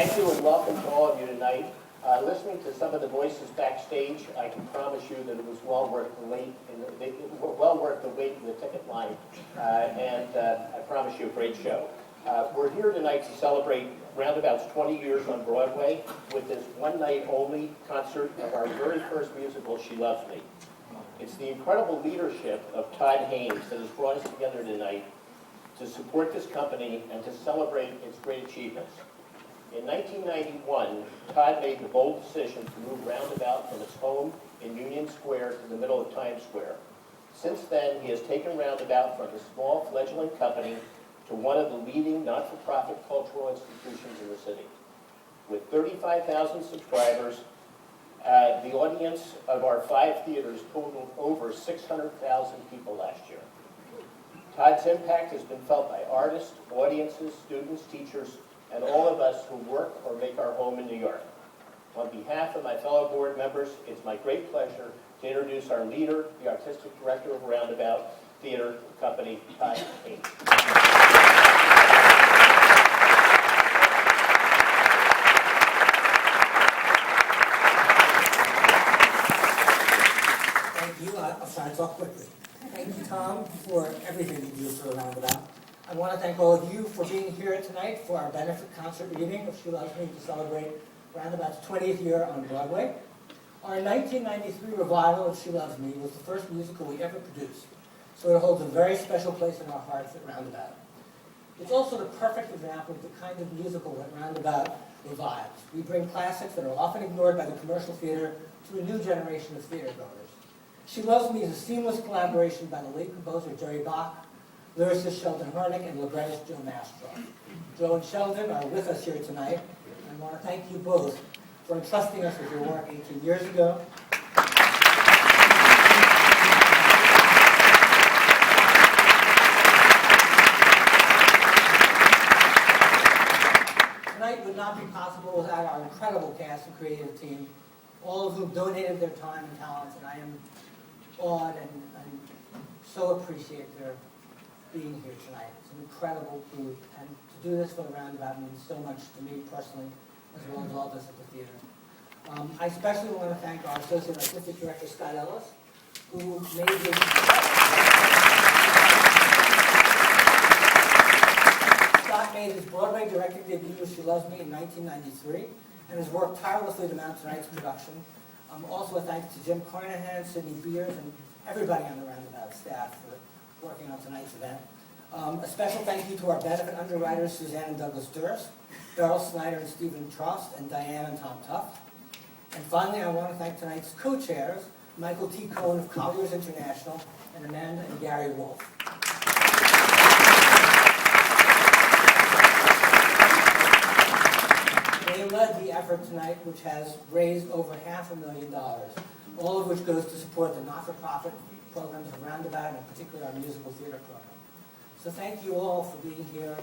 Thank you and welcome to all of you tonight. Listening to some of the voices backstage, I can promise you that it was well worth the wait in the ticket line, and I promise you a great show. We're here tonight to celebrate Roundabout's 20 years on Broadway with this one night only concert of our very first musical, She Loves Me. It's the incredible leadership of Todd Haynes that has brought us together tonight to support this company and to celebrate its great achievements. In 1991, Todd made the bold decision to move Roundabout from its home in Union Square to the middle of Times Square. Since then, he has taken Roundabout from a small fledgling company to one of the leading not-for-profit cultural institutions in the city. With 35,000 subscribers, the audience of our 5 theaters totaled over 600,000 people last year. Todd's impact has been felt by artists, audiences, students, teachers, and all of us who work or make our home in New York. On behalf of my fellow board members, it's my great pleasure to introduce our leader, the artistic director of Roundabout Theater Company, Todd Haynes. Thank you. I'll try to talk quickly. Thank you, Tom, for everything you do for Roundabout. I want to thank all of you for being here tonight for our benefit concert reading of She Loves Me to celebrate Roundabout's 20th year on Broadway. Our 1993 revival of She Loves Me was the first musical we ever produced, so it holds a very special place in our hearts at Roundabout. It's also the perfect example of the kind of musical that Roundabout revives. We bring classics that are often ignored by the commercial theater to a new generation of theater goers. She Loves Me is a seamless collaboration by the late composer Jerry Bach, lyricist Sheldon Hernick, and librettist Joe Mastro. Joe and Sheldon are with us here tonight, and I want to thank you both for entrusting us with your work 18 years ago. Tonight would not be possible without our incredible cast and creative team, all of whom donated their time and talents, and I am awed and so appreciate their being here tonight. It's an incredible group, and to do this for the Roundabout means so much to me personally, as well as all of us at the theater. I especially want to thank our Associate Artistic Director, Scott Ellis, who made this... Scott made his Broadway directing debut with She Loves Me in 1993, and has worked tirelessly to mount tonight's production. Also a thanks to Jim Carnahan, Sidney Beers, and everybody on the Roundabout staff for working on tonight's event. A special thank you to our benefit underwriters, Suzanne and Douglas Durst, Beryl Snyder and Stephen Trost, and Diane and Tom Tuft. And finally, I want to thank tonight's co-chairs, Michael T. Cohen of Colliers International, and Amanda and Gary Wolf. They led the effort tonight, which has raised over $500,000, all of which goes to support the not-for-profit programs of Roundabout, and in particular our musical theater program. So thank you all for being here.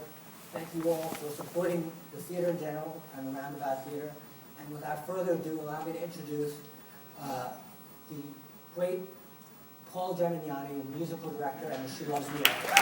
Thank you all for supporting the theater in general and the Roundabout Theater. And without further ado, allow me to introduce the great Paul Gemignani, musical director and the She Loves Me actor.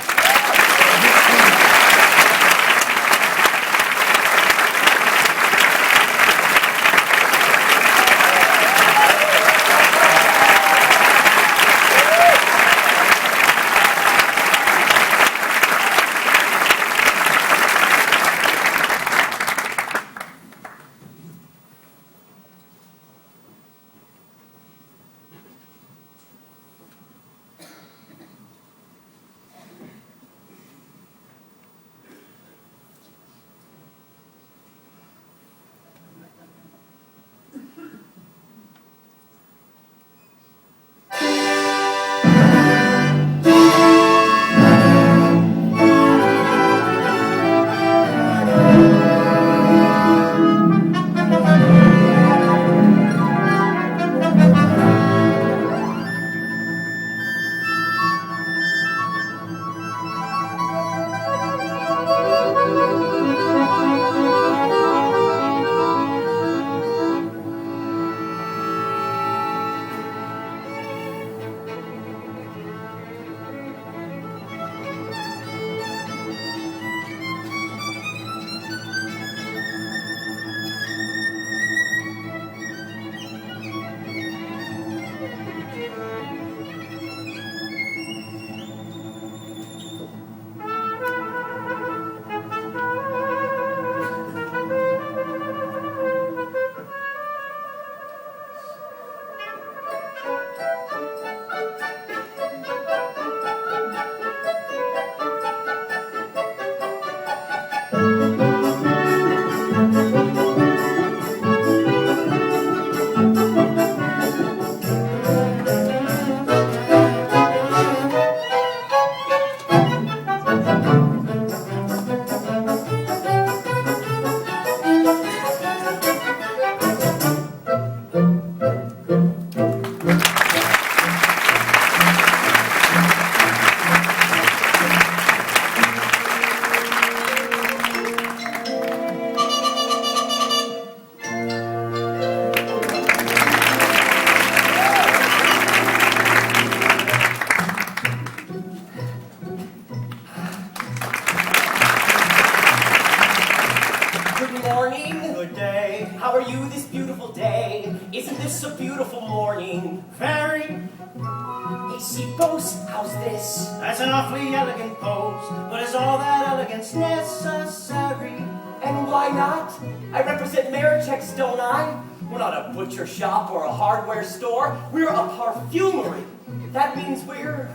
Butcher shop or a hardware store. We're a perfumery. That means we're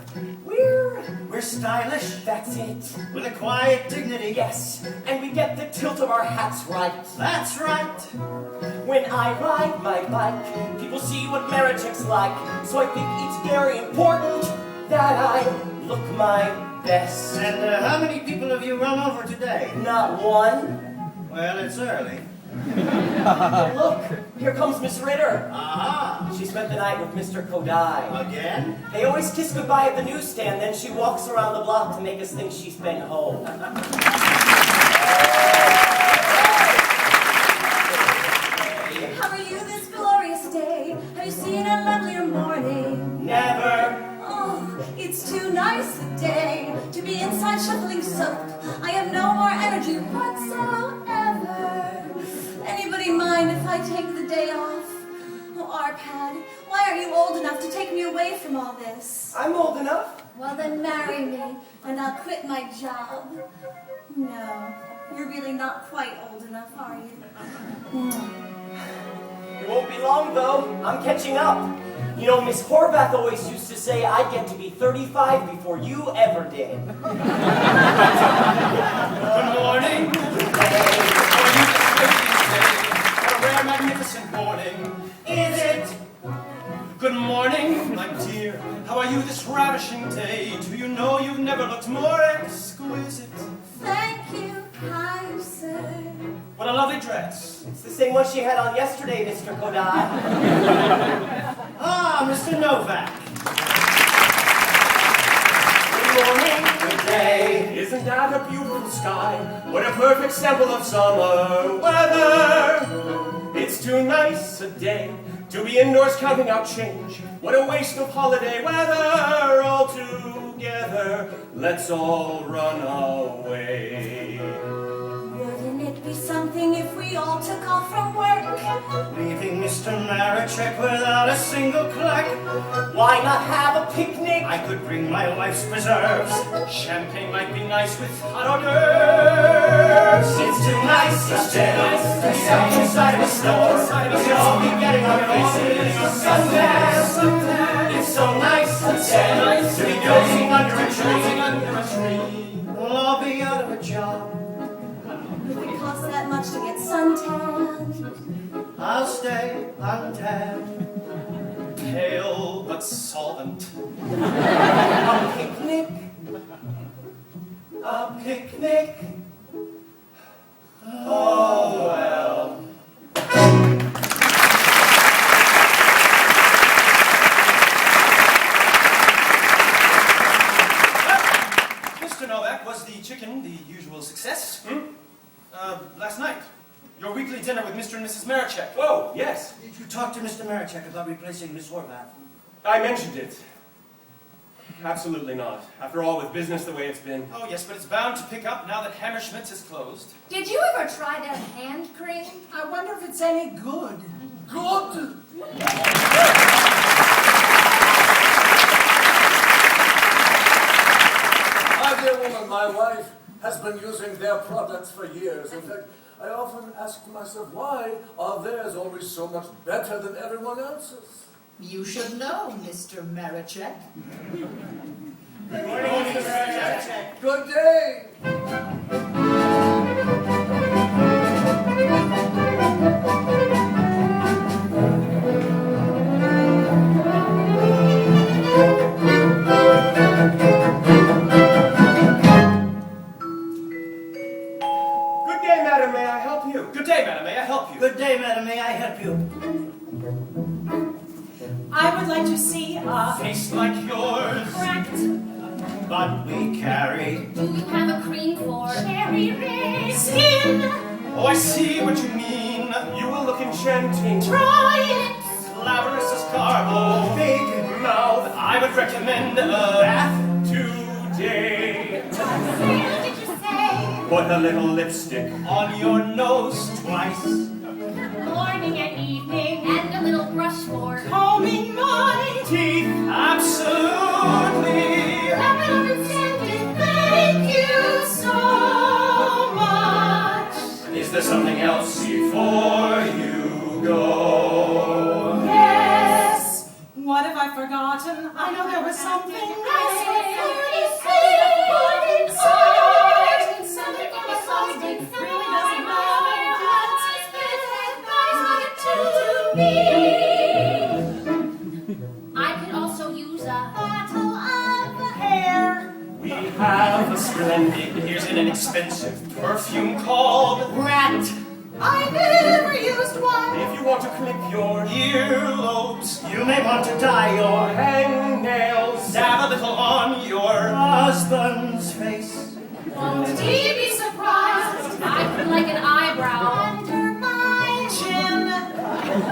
stylish. That's it. With a quiet dignity. Yes, and we get the tilt of our hats right. That's right. When I ride my bike, people see what Meritech's like. So I think it's very important that I look my best. And how many people have you run over today? Not one. Well, it's early. Look, here comes Miss Ritter. Aha! She spent the night with Mr. Kodai. Again? They always kiss goodbye at the newsstand, then she walks around the block to make us think she's been home. How are you this glorious day? Have you seen a lovelier morning? Never. Oh, it's too nice a day to be inside shuffling soap. I have no more energy whatsoever. Anybody mind if I take the day off? Oh, Arpad, why are you old enough to take me away from all this? I'm old enough. Well, then marry me, and I'll quit my job. No, you're really not quite old enough, are you? It won't be long, though. I'm catching up. You know, Miss Horvath always used to say I'd get to be 35 before you ever did. Good morning. What a rare, magnificent morning. Is it? Good morning, my dear. How are you this ravishing day? Do you know you've never looked more exquisite? Thank you, kind sir. What a lovely dress. It's the same one she had on yesterday, Mr. Kodai. Ah, Mr. Novak. Good morning. Good day. Isn't that a beautiful sky? What a perfect sample of summer weather. It's too nice a day to be indoors counting out change. What a waste of holiday weather altogether. Let's all run away. Wouldn't it be something if we all took off from work? Leaving Mr. Marichek without a single clack. Why not have a picnic? I could bring my wife's preserves. Champagne might be nice with hot hors d'oeuvres. It's too nice to stay inside the store. We'll all be getting our faces suntan. It's so nice to be dozing under a tree. We'll all be out of a job. If it costs that much to get suntan. I'll stay untanned, pale but solvent. A picnic? A picnic? Oh well. Mr. Novak, was the chicken the usual success? Last night. Your weekly dinner with Mr. and Mrs. Marichek. Oh, yes. Did you talk to Mr. Marichek about replacing Miss Horvath? I mentioned it. Absolutely not. After all, with business the way it's been. Oh, yes, but it's bound to pick up now that Hammerschmidt's is closed. Did you ever try that hand cream? I wonder if it's any good. Good? My dear woman, my wife, has been using their products for years. In fact, I often ask myself, why are theirs always so much better than everyone else's? You should know, Mr. Marichek. Good morning, Mr. Marichek. Good day! day, madam, may I help you? Good day, madam. May I help you? Good day, madam. May I help you? I would like to see a Face like yours, cracked. But we carry. Do you have a cream for cherry red Skin. Oh, I see what you mean. You will look enchanting. Try it. Glamorous as carbo. Big Mouth, I would recommend a bath today. What did you say? Put a little lipstick on your nose twice. Morning and evening. And a little brush for Combing my teeth. Absolutely. Capital Incentive. Thank you so much. Is there something else before you go? Yes. What have I forgotten? I know there was something. I could also use a bottle of Hair. We have a splendid, here's an inexpensive perfume called Rat. I never used one. If you want to clip your earlobes, You may want to dye your hangnails, dab a little on your husband's face. Won't he be surprised? I put like an eyebrow under my Chin.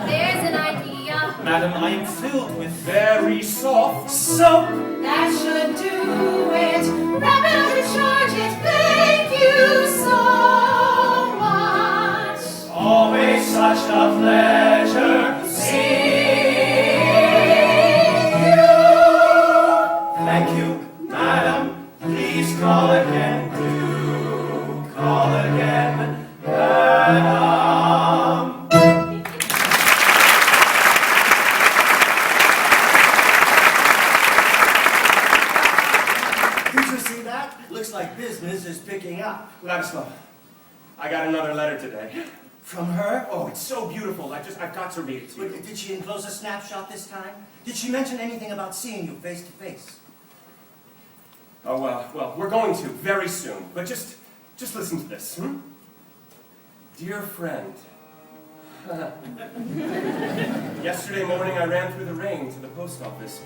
There's an idea. Madam, I am filled with very soft Soap. That should do it. Wrap it up and charge it. Thank you so much. always such a pleasure seeing you. Thank you, madam. Please call again. Do call again, madam. Did you see that? Looks like business is picking up. Ladislav, I got another letter today. From her? Oh, it's so beautiful. I've got to read it to you. But did she enclose a snapshot this time? Did she mention anything about seeing you face to face? Oh, well, we're going to very soon. But just listen to this. Dear friend, yesterday morning I ran through the rain to the post office.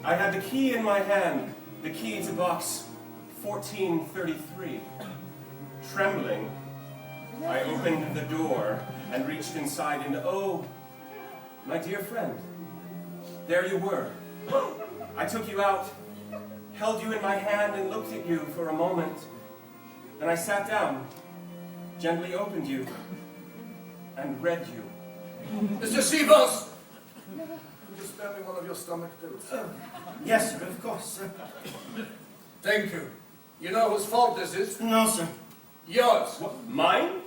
I had the key in my hand, the key to box 1433. Trembling, I opened the door and reached inside, and oh, my dear friend, there you were. I took you out, held you in my hand, and looked at you for a moment. Then I sat down, gently opened you, and read you. Mr. Seaboss! Could you spare me one of your stomach pills? Yes, sir, of course, sir. Thank you. You know whose fault this is? No, sir. Yours. What, mine?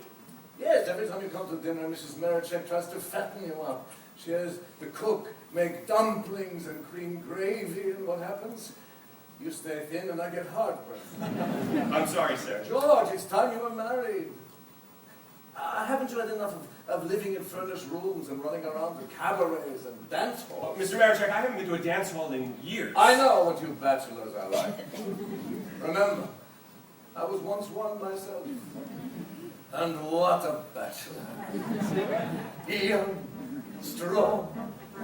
Yes, every time you come to dinner, Mrs. Marichek tries to fatten you up. She has the cook make dumplings and cream gravy, and what happens? You stay thin and I get heartburn. I'm sorry, sir. George, it's time you were married. Haven't you had enough of living in furnished rooms and running around to cabarets and dance halls? Mr. Marichek, I haven't been to a dance hall in years. I know what you bachelors are like. Remember, I was once one myself. And what a bachelor. Young, strong,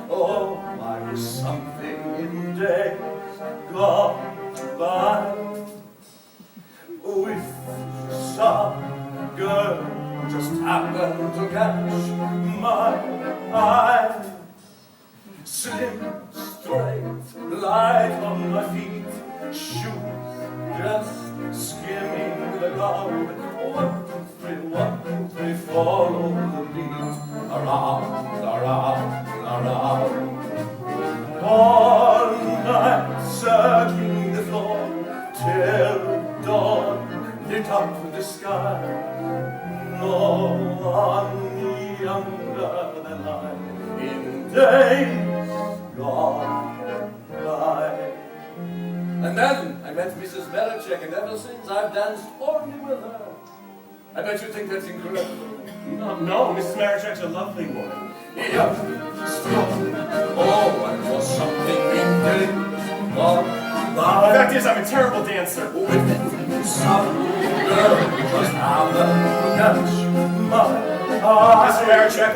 oh, I was something in days gone by. With some girl just happened to catch my eye. Slim, straight, light on my feet, shoes just skimming the ground. 1, 2, 3, follow the beat. Around, around, around. All night circling the floor till dawn lit up the sky. No one younger than I in days gone by. And then I met Mrs. Marichek, and ever since I've danced only with her. I bet you think that's incredible. No, Mrs. Marichek's a lovely woman. Young, strong, oh, and for something in days gone The by. fact is, I'm a terrible dancer. With some Because now catch my eye. Mr. Marichek,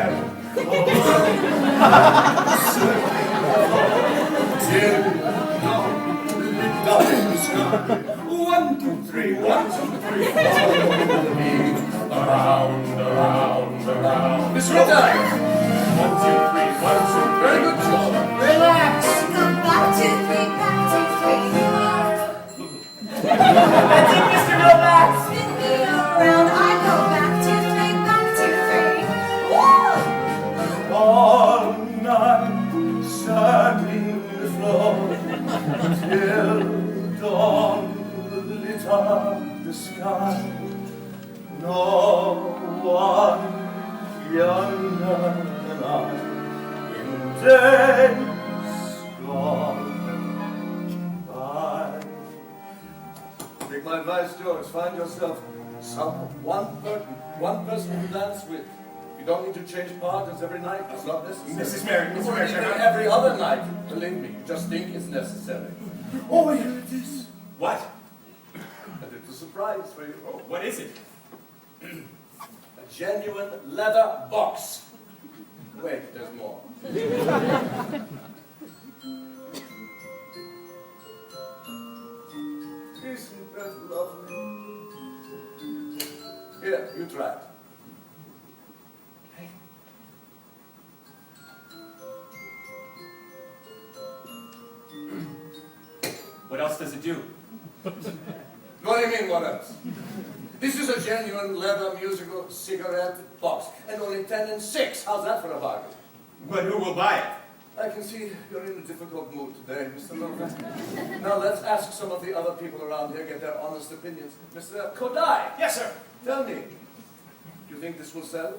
One, two, three, one, two, three, follow me around, around, around. Miss Rita! 1, 2, 3, 1, 2, very good job. Relax. Go back, 2, 3, back, 2, 3. That's it, Mr. Novak. Spin me around. I go back, 2, 3, back, 2, 3. Woo! All night, standing the floor, till dawn lit up the sky. No one younger than I in days gone by. Take my advice, George. Find yourself one person to dance with. You don't need to change partners every night. It's not necessary. Mrs. Merrick, Mr. Or Merrick, even I'm- every other night. Believe me, you just think it's necessary. Oh, here it is. What? And it's a surprise for you. Oh, what is it? A genuine leather box. Wait, there's more. Isn't that lovely? Here, you try it. What else does it do? What do you mean, what else? This is a genuine leather musical cigarette box, and only 10 and 6. How's that for a bargain? But who will buy it? I can see you're in a difficult mood today, Mr. Novak. Now let's ask some of the other people around here, get their honest opinions. Mr. Kodai, Yes, sir. tell me, do you think this will sell?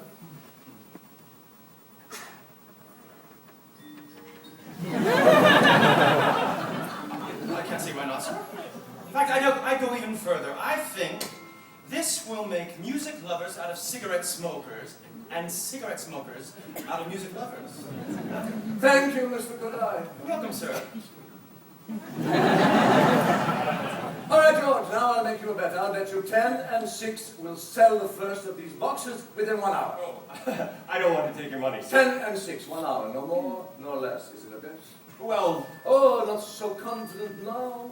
I can't see why not, sir. In fact, I go even further. I think this will make music lovers out of cigarette smokers, and cigarette smokers out of music lovers. Thank you, Mr. Kodai. You're welcome, sir. All right, George, now I'll make you a bet. I'll bet you 10 and 6 will sell the first of these boxes within 1 hour. Oh, I don't want to take your money, sir. 10 and 6, 1 hour, no more, no less. Is it a bet? Well, Oh, not so confident now.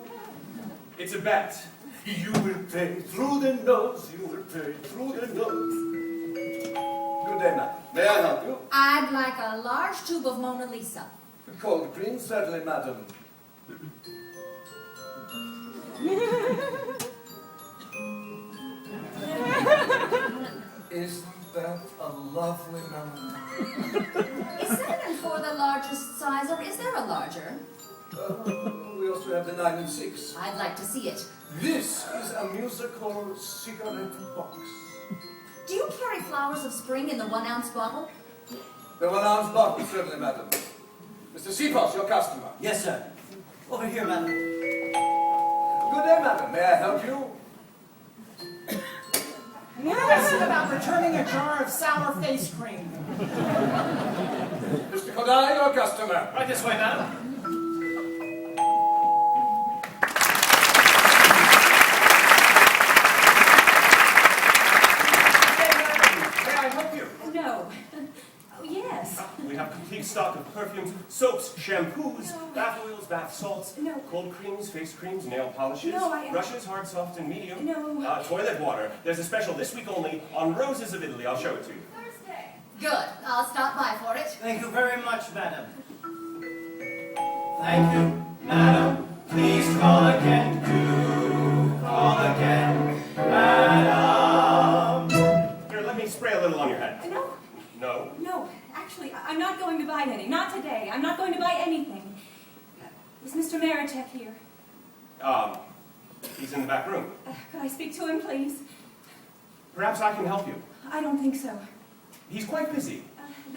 it's a bet. You will pay through the nose, you will pay through the nose. Good day, ma'am. May I help you? I'd like a large tube of Mona Lisa. Cold cream, certainly, madam. Is that a lovely melody? Is 7 and 4 the largest size, or is there a larger? We also have the 9 and 6. I'd like to see it. This is a musical cigarette box. Do you carry flowers of spring in the 1-ounce bottle? The 1 ounce bottle, certainly, madam. Mr. Sipos, your customer. Yes, sir. Over here, madam. Good day, madam. May I help you? What is it about returning a jar of sour face cream? Mr. Kodai, your customer. Right this way, madam. May I help you? No. Oh, yes. We have complete stock of perfumes, soaps, shampoos, bath oils, bath salts, No. cold creams, face creams, nail polishes, No, I- brushes, hard, soft, and medium. No. Toilet water. There's a special this week only on roses of Italy. I'll show it to you. Thursday. Good. I'll stop by for it. Thank you very much, madam. Thank you, madam. Please call again. Do call again, madam. Here, let me spray a little on your head. No. No? No. Actually, I'm not going to buy any. Not today. I'm not going to buy anything. Is Mr. Marichek here? He's in the back room. Could I speak to him, please? Perhaps I can help you. I don't think so. He's quite busy.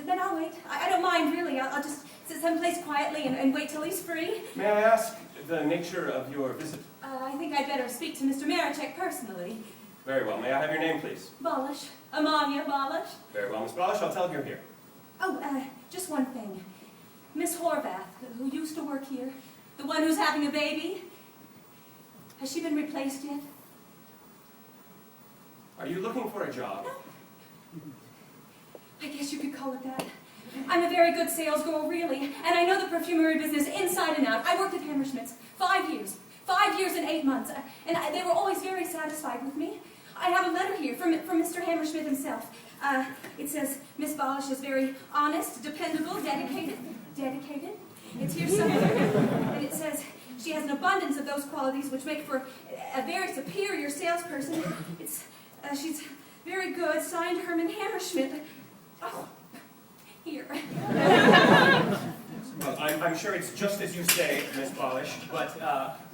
Then I'll wait. I don't mind, really. I'll just sit someplace quietly and wait till he's free. May I ask the nature of your visit? I think I'd better speak to Mr. Marichek personally. Very well. May I have your name, please? Balish. Amalia Balish. Very well, Miss Balish. I'll tell him you're here. Oh, just one thing. Miss Horvath, who used to work here, the one who's having a baby, has she been replaced yet? Are you looking for a job? I guess you could call it that. I'm a very good salesgirl, really, and I know the perfumery business inside and out. I worked at Hammerschmidt's 5 years. 5 years and 8 months, and they were always very satisfied with me. I have a letter here from Mr. Hammerschmidt himself. It says, Miss Bolish is very honest, dependable, dedicated. Dedicated? It's here somewhere. And it says, she has an abundance of those qualities which make for a very superior salesperson. She's very good, signed Herman Hammerschmidt. Oh, here. Well, I'm sure it's just as you say, Miss Bolish, but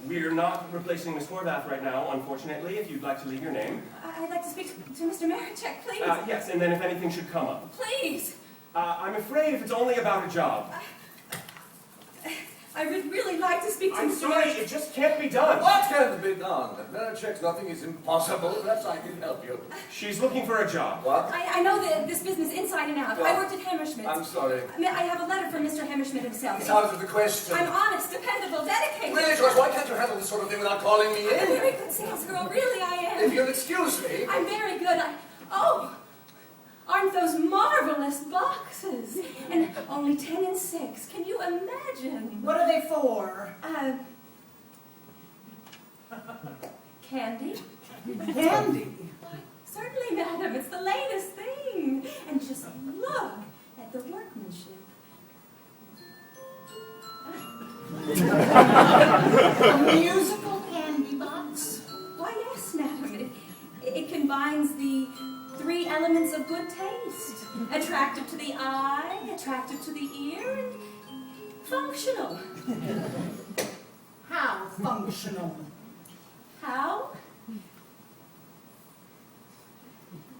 we're not replacing Miss Horvath right now, unfortunately, if you'd like to leave your name. I'd like to speak to Mr. Marichek, please. Yes, and then if anything should come up. Please. I'm afraid if it's only about a job. I would really like to speak to I'm Mr. sorry, Marichek. it just can't be done. What can't be done? At Marichek's nothing is impossible. Perhaps I can help you. She's looking for a job. What? I know this business inside and out. What? I worked at Hammerschmidt's. I'm sorry. I have a letter from Mr. Hammerschmidt himself. It's out of the question. I'm honest, dependable, dedicated. Really, George, why can't you handle this sort of thing without calling me I'm a in? very good salesgirl, really I am. If you'll excuse me. I'm very good. Oh, aren't those marvelous boxes? And only 10 and 6. Can you imagine? What are they for? Candy? Candy. Why, certainly, madam. It's the latest thing. And just look at the workmanship. A musical candy box? Why, yes, madam. It combines the 3 elements of good taste. Attractive to the eye, attractive to the ear, and functional. How functional? How?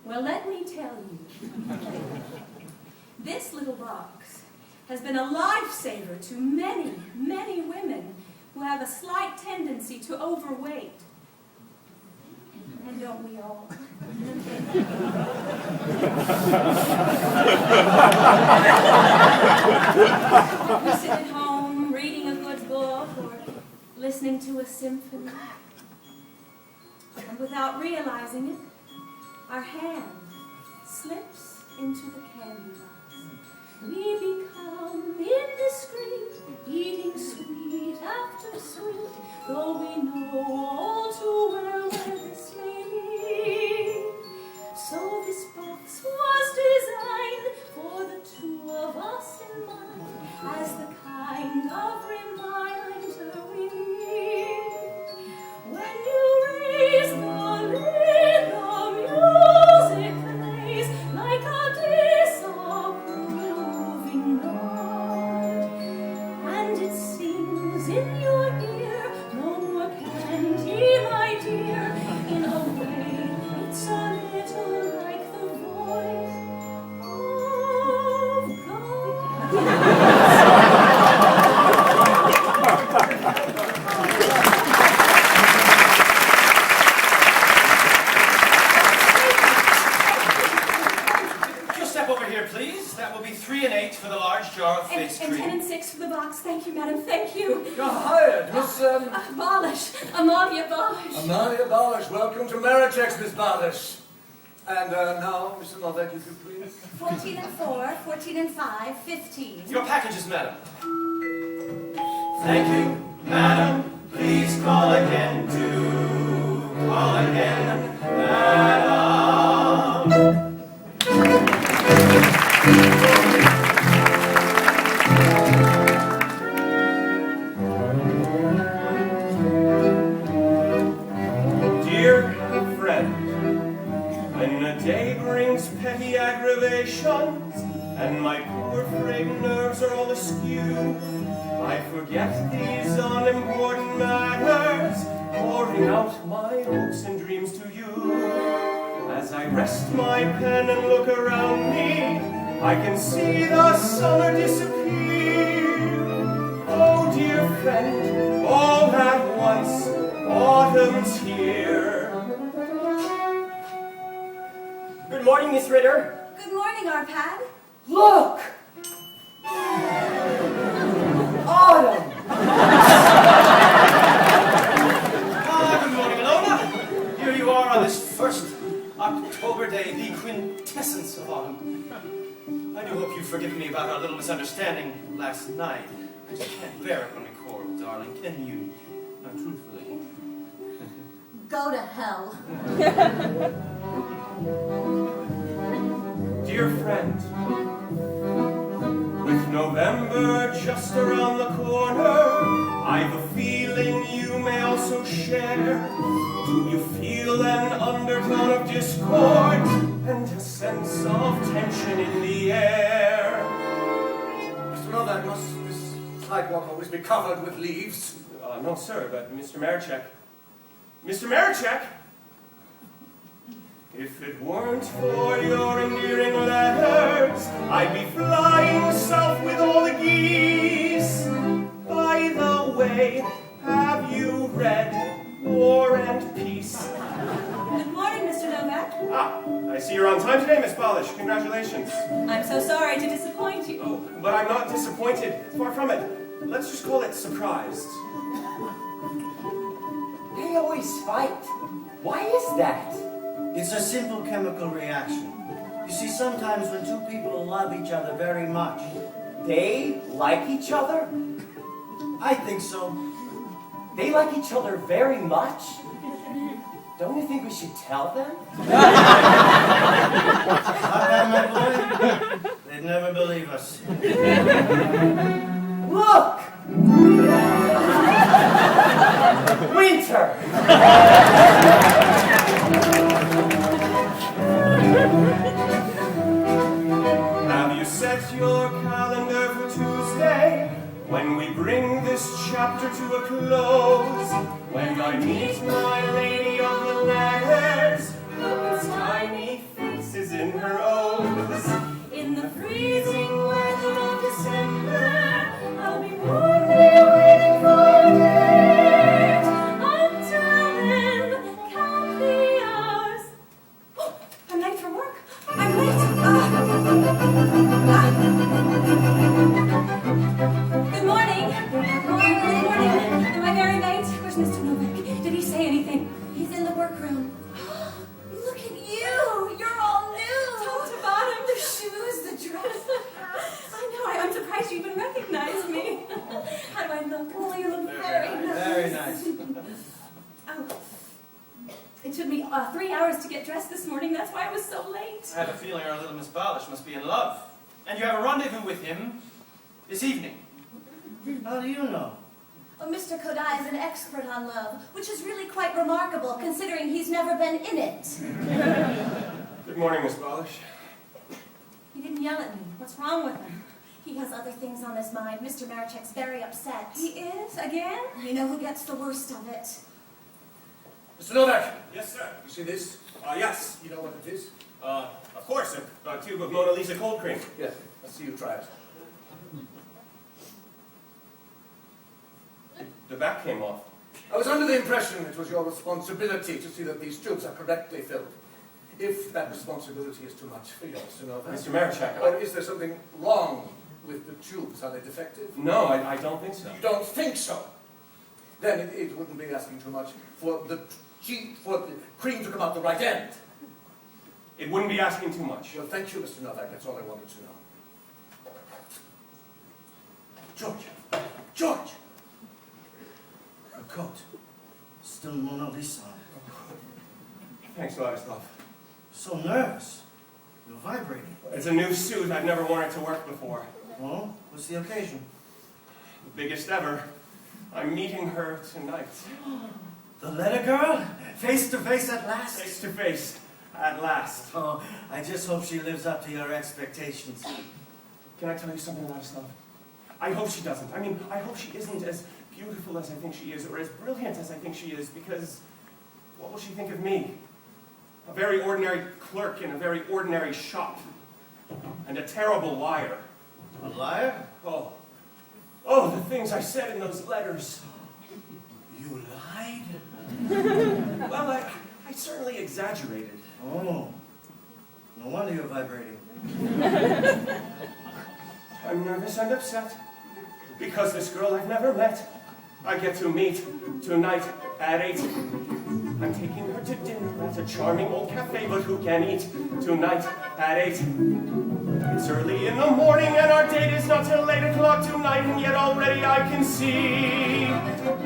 Well, let me tell you. This little box has been a lifesaver to many, many women who have a slight tendency to overweight. And don't we all? We sit at home reading a good book or listening to a symphony. And without realizing it, our hand slips into the candy box. We become indiscreet, eating sweet after sweet, though we know all too well where this may lead. So this box was designed for the 2 of us in mind, as the kind of reminder we need. When you raise the lid, the music plays like a disapproving nod, and it sings in your ear, no more candy, my dear. In a way, it's a little like the voice of Please, that will be 3 and 8 for the large jar of face and cream. 10 and 6 for the box. Thank you, madam. Thank you. You're hired, Miss, Bolish. Amalia Bolish. Amalia Bolish. Welcome to Marichek's, Miss Bolish. And now, Mr. Novak, if you please. 14 and 4, 14 and 5, 15. Your packages, madam. Thank you, madam. Please call again. Do call again, madam. Dear friend, when a day brings petty aggravations and my poor frayed nerves are all askew, I forget these unimportant matters, pouring out my hopes and dreams to you. As I rest my pen and look around me, I can see the summer disappear. Oh, dear friend, all at once, autumn's here. Good morning, Miss Ritter. Good morning, Arpad. Look! Autumn! Good morning, Alona. Here you are on this first October day, the quintessence of autumn. I do hope you've forgiven me about our little misunderstanding last night. I just can't bear it when we quarrel, darling. Can you? No, truthfully. Go to hell. Dear friend, with November just around the corner, I've a feeling you may also share. Do you feel an undertone of discord and a sense of tension in the air? Mr. Novak, must this sidewalk always be covered with leaves? No, sir, but Mr. Marichek. Mr. Marichek! If it weren't for your endearing letters, I'd be flying south with all the geese. By the way, have you read War and Peace? Good morning, Mr. Novak. I see you're on time today, Miss Polish. Congratulations. I'm so sorry to disappoint you. Oh, but I'm not disappointed. Far from it. Let's just call it surprised. They always fight. Why is that? It's a simple chemical reaction. You see, sometimes when two people love each other very much, They like each other? I think so. They like each other very much? Don't you think we should tell them? Not that, my boy. They'd never believe us. Look! Winter! Have you set your calendar for Tuesday? When we bring this chapter to a close, when I meet my lady of the letters, her tiny face is in her O's. In the freezing weather of December, I'll be warmly waiting for a date. Until then, count the hours. Oh, I'm late for work. I'm late. Good morning. Good morning. Am I very late? Where's Mr. Novak? Did he say anything? He's in the workroom. Look at you. You're all new. Top to bottom. The shoes, the dress. I know. I'm surprised you even recognized me. How do I look? Oh, you look very nice. Very nice. Oh. It took me 3 hours to get dressed this morning. That's why I was so late. I have a feeling our little Miss Balish must be in love. And you have a rendezvous with him this evening. How do you know? Oh, Mr. Kodai is an expert on love, which is really quite remarkable considering he's never been in it. Good morning, Miss Polish. He didn't yell at me. What's wrong with him? He has other things on his mind. Mr. Marichek's very upset. He is? Again? You know who gets the worst of it? Mr. Novak, Yes, sir. you see this? Yes. You know what it is? Of course, a tube of Mona Lisa cold cream. Yes. Let's see you try it. The back came off. I was under the impression it was your responsibility to see that these tubes are correctly filled. If that responsibility is too much for you, Mr. Novak. Mr. Marichek, Or is there something wrong with the tubes? Are they defective? No, I don't think so. You don't think so? Then it wouldn't be asking too much for the cream to come out the right end. It wouldn't be asking too much. Well, thank you, Mr. Novak. That's all I wanted to know. George! George! Her coat. Still Mona Lisa. Thanks, Vladislav. So nervous. You're vibrating. It's a new suit. I've never worn it to work before. Oh? What's the occasion? The biggest ever. I'm meeting her tonight. The letter girl? Face to face at last? Face to face, at last. Oh, I just hope she lives up to your expectations. Can I tell you something, Vladislav? I hope she doesn't. I mean, I hope she isn't as beautiful as I think she is, or as brilliant as I think she is, because what will she think of me? A very ordinary clerk in a very ordinary shop. And a terrible liar. A liar? Oh, the things I said in those letters. You lied? Well, I certainly exaggerated. Oh. No wonder you're vibrating. I'm nervous and upset because this girl I've never met, I get to meet tonight at 8. I'm taking her to dinner at a charming old cafe, but who can eat tonight at 8? It's early in the morning and our date is not till 8 o'clock tonight, and yet already I can see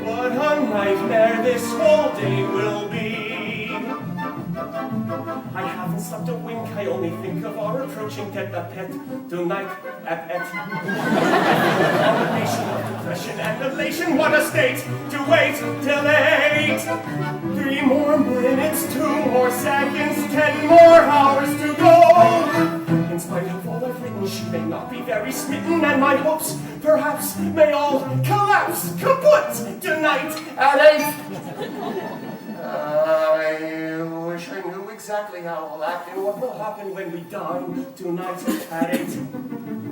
what a nightmare this whole day will be. I haven't slept a wink, I only think of our approaching tete-a-tete tonight at 8. Combination of depression and elation, what a state to wait till 8. 3 more minutes, 2 more seconds, 10 more hours to go. In spite of all I've written, she may not be very smitten, and my hopes perhaps may all collapse kaput tonight at 8. I wish I knew exactly how I'll act and what will happen when we dine tonight at 8.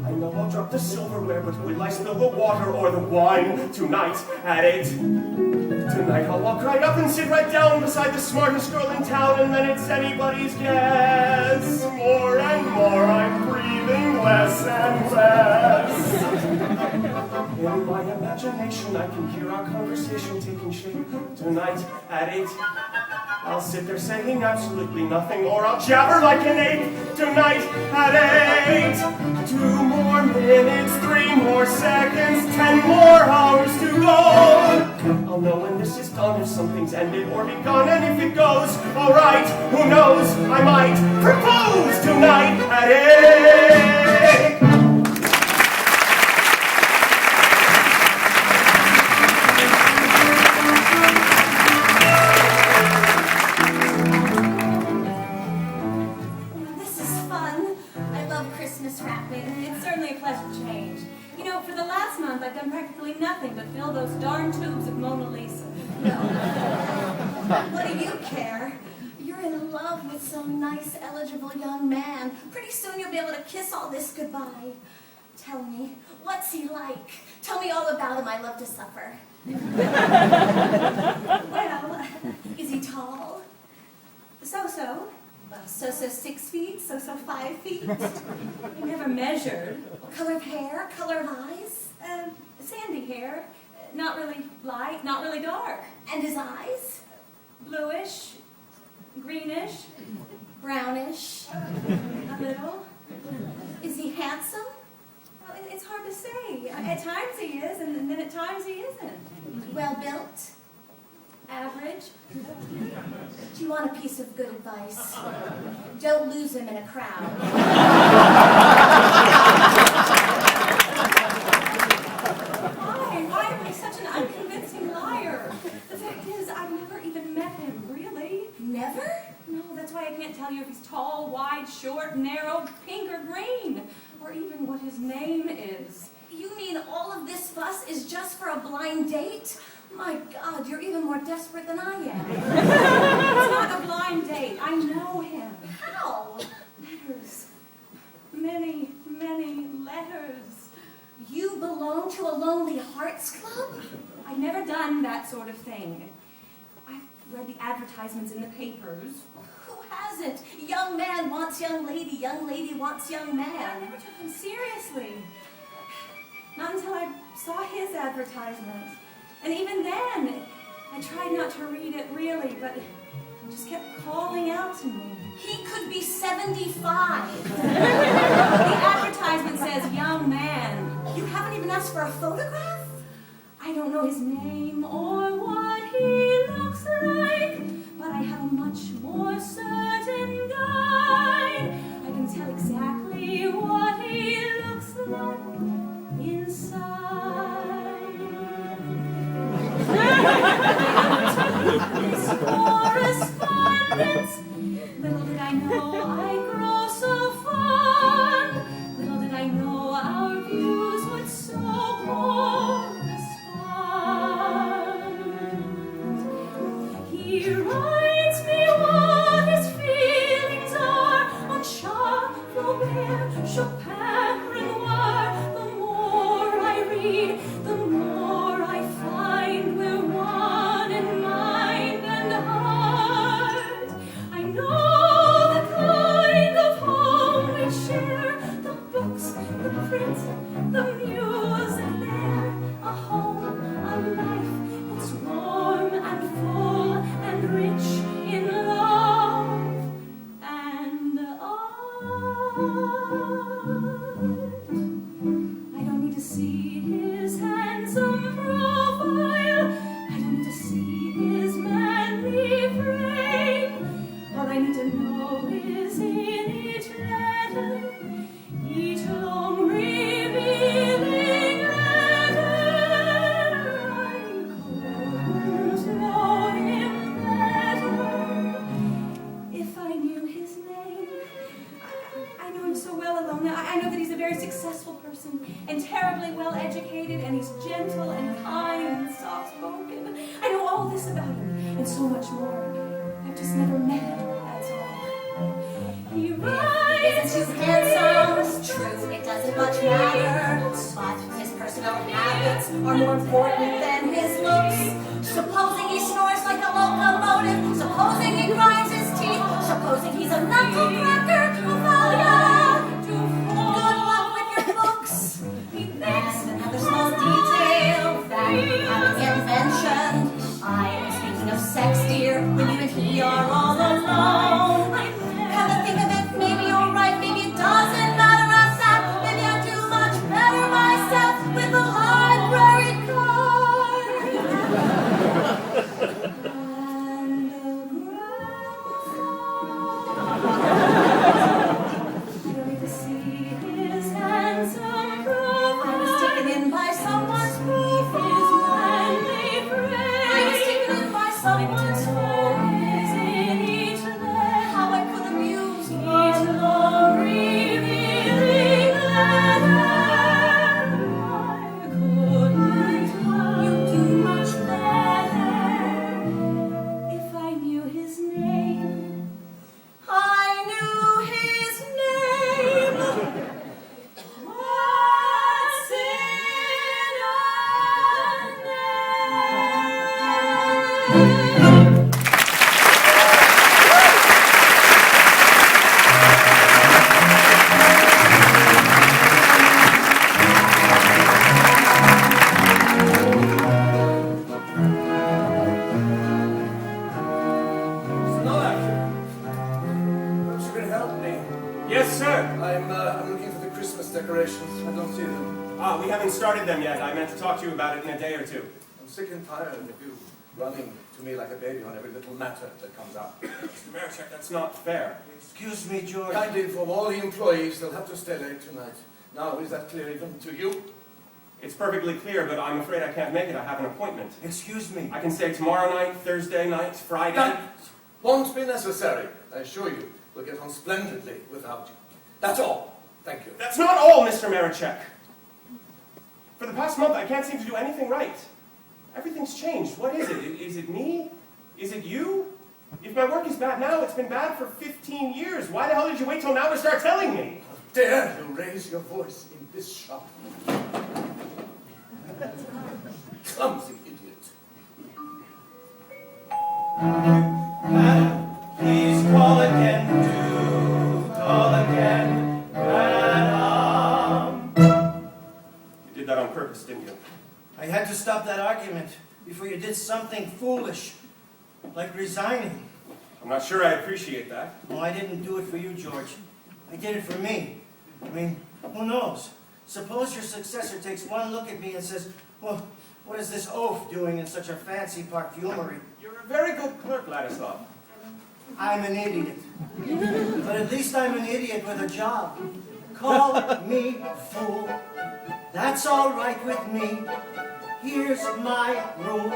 I know I'll drop the silverware, but will I spill the water or the wine tonight at 8? Tonight I'll walk right up and sit right down beside the smartest girl in town, and then it's anybody's guess. More and more I'm breathing less and less. In my imagination I can hear our conversation taking shape tonight at 8. I'll sit there saying absolutely nothing, or I'll jabber like an ape tonight at 8. 2 more minutes, 3 more seconds, 10 more hours to go. I'll know when this is done if something's ended or begun, and if it goes alright, who knows, I might propose tonight at 8. I've done practically nothing but fill those darn tubes of Mona Lisa. No. What do you care? You're in love with some nice, eligible young man. Pretty soon you'll be able to kiss all this goodbye. Tell me, what's he like? Tell me all about him. I love to suffer. Well, is he tall? So-so. So-so 6 feet? So-so 5 feet? I never measured. What color of hair? Color of eyes? Sandy hair. Not really light, not really dark. And his eyes? Bluish, greenish, brownish. a little. Is he handsome? Well, it's hard to say. At times he is, and then at times he isn't. Well built? Average. Do you want a piece of good advice? Don't lose him in a crowd. Why am I such an unconvincing liar? The fact is, I've never even met him, really. Never? No, that's why I can't tell you if he's tall, wide, short, narrow, pink, or green, or even what his name is. You mean all of this fuss is just for a blind date? My God, you're even more desperate than I am. It's not a blind date. I know him. How? Letters. Many, many letters. You belong to a Lonely Hearts Club? I've never done that sort of thing. I've read the advertisements in the papers. Who hasn't? Young man wants young lady wants young man. I never took them seriously. Not until I saw his advertisement. And even then, I tried not to read it really, but it just kept calling out to me. He could be 75. The advertisement says young man. You haven't even asked for a photograph? I don't know his name or what he looks like, but I have a much more certain guide. I can tell exactly what he looks like inside. His correspondence, little did I know I'd grow so fond. Little did I know our views would so correspond. He writes me what his feelings are on Shaw, Flaubert, Chopin, Renoir. The more I read, the more I find we're one in mind and heart. I know the kind of home we share, the books, the print, the music there, a home, a life that's warm and full and rich so well alone. I know that he's a very successful person and terribly well educated, and he's gentle and kind and soft-spoken. I know all this about him and so much more. I've just never met him, that's all. He writes. Isn't too handsome? True, it doesn't much matter. But his personal habits are more important than his looks. Supposing he snores like a locomotive, supposing he grinds his teeth, supposing he's a knuckle-cracker, Ophelia, good luck with your books. And another small detail that haven't yet mentioned. I am speaking of sex, dear, when you and he are all alone. Come to think of it, maybe you're right, maybe it doesn't matter as that. Maybe I do much better myself with the library card. And the gramophone. You don't need to see his handsome profile. I was taken in by someone's profile. His manly frame. I was taken in by someone's voice in each letter. How I could have used each long revealing letter. I couldn't. You do much better. If I knew his name, I knew his name. What's in a name? Perhaps you can help me. Yes, sir. I'm looking for the Christmas decorations. I don't see them. We haven't started them yet. I meant to talk to you about it in a day or two. I'm sick and tired of you running to me like a baby on every little matter that comes up. Mr. Marichek, that's not fair. Excuse me, George. Kindly inform all the employees they'll have to stay late tonight. Now, is that clear even to you? It's perfectly clear, but I'm afraid I can't make it. I have an appointment. Excuse me. I can stay tomorrow night, Thursday night, Friday. That won't be necessary. I assure you, we'll get on splendidly without you. That's all. Thank you. That's not all, Mr. Marichek. For the past month, I can't seem to do anything right. Everything's changed. What is it? Is it me? Is it you? If my work is bad now, it's been bad for 15 years. Why the hell did you wait till now to start telling me? How dare you raise your voice in this shop? Clumsy idiot. Please call again, do call again, madam. You did that on purpose, didn't you? I had to stop that argument before you did something foolish, like resigning. I'm not sure I appreciate that. No, I didn't do it for you, George. I did it for me. I mean, who knows? Suppose your successor takes one look at me and says, well, what is this oaf doing in such a fancy perfumery? You're a very good clerk, Ladislav. I'm an idiot. But at least I'm an idiot with a job. Call me fool. That's all right with me. Here's my rule.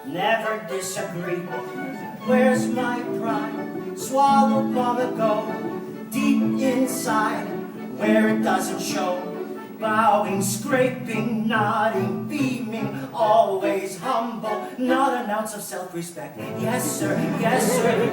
Never disagree. Where's my pride? Swallowed long ago. Deep inside, where it doesn't show. Bowing, scraping, nodding, beaming, always humble, not an ounce of self-respect. Yes, sir,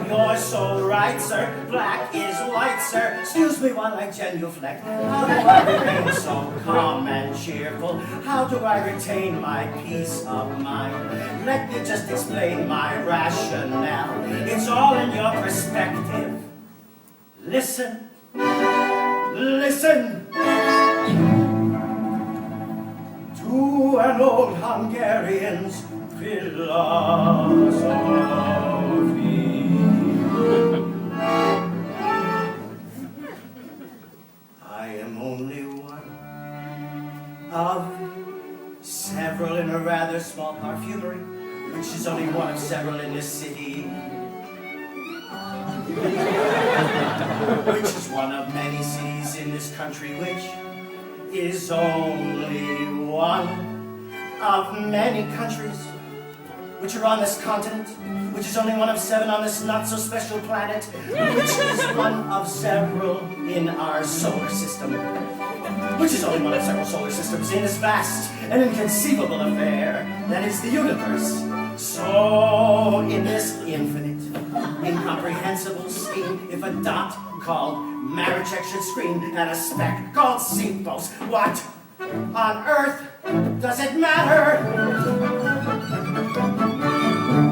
you're so right, sir. Black is white, sir. Excuse me while I genuflect. How do I remain so calm and cheerful? How do I retain my peace of mind? Let me just explain my rationale. It's all in your perspective. Listen, listen. To an old Hungarian's philosophy. I am only one of several in a rather small perfumery, which is only one of several in this city, which is one of many cities in this country, which is only one of many countries which are on this continent, which is only one of 7 on this not-so-special planet, which is one of several in our solar system, which is only one of several solar systems in this vast and inconceivable affair that is the universe. So, in this infinite, incomprehensible scheme, if a dot called Maricek should scream at a speck called Sipos, what on earth does it matter?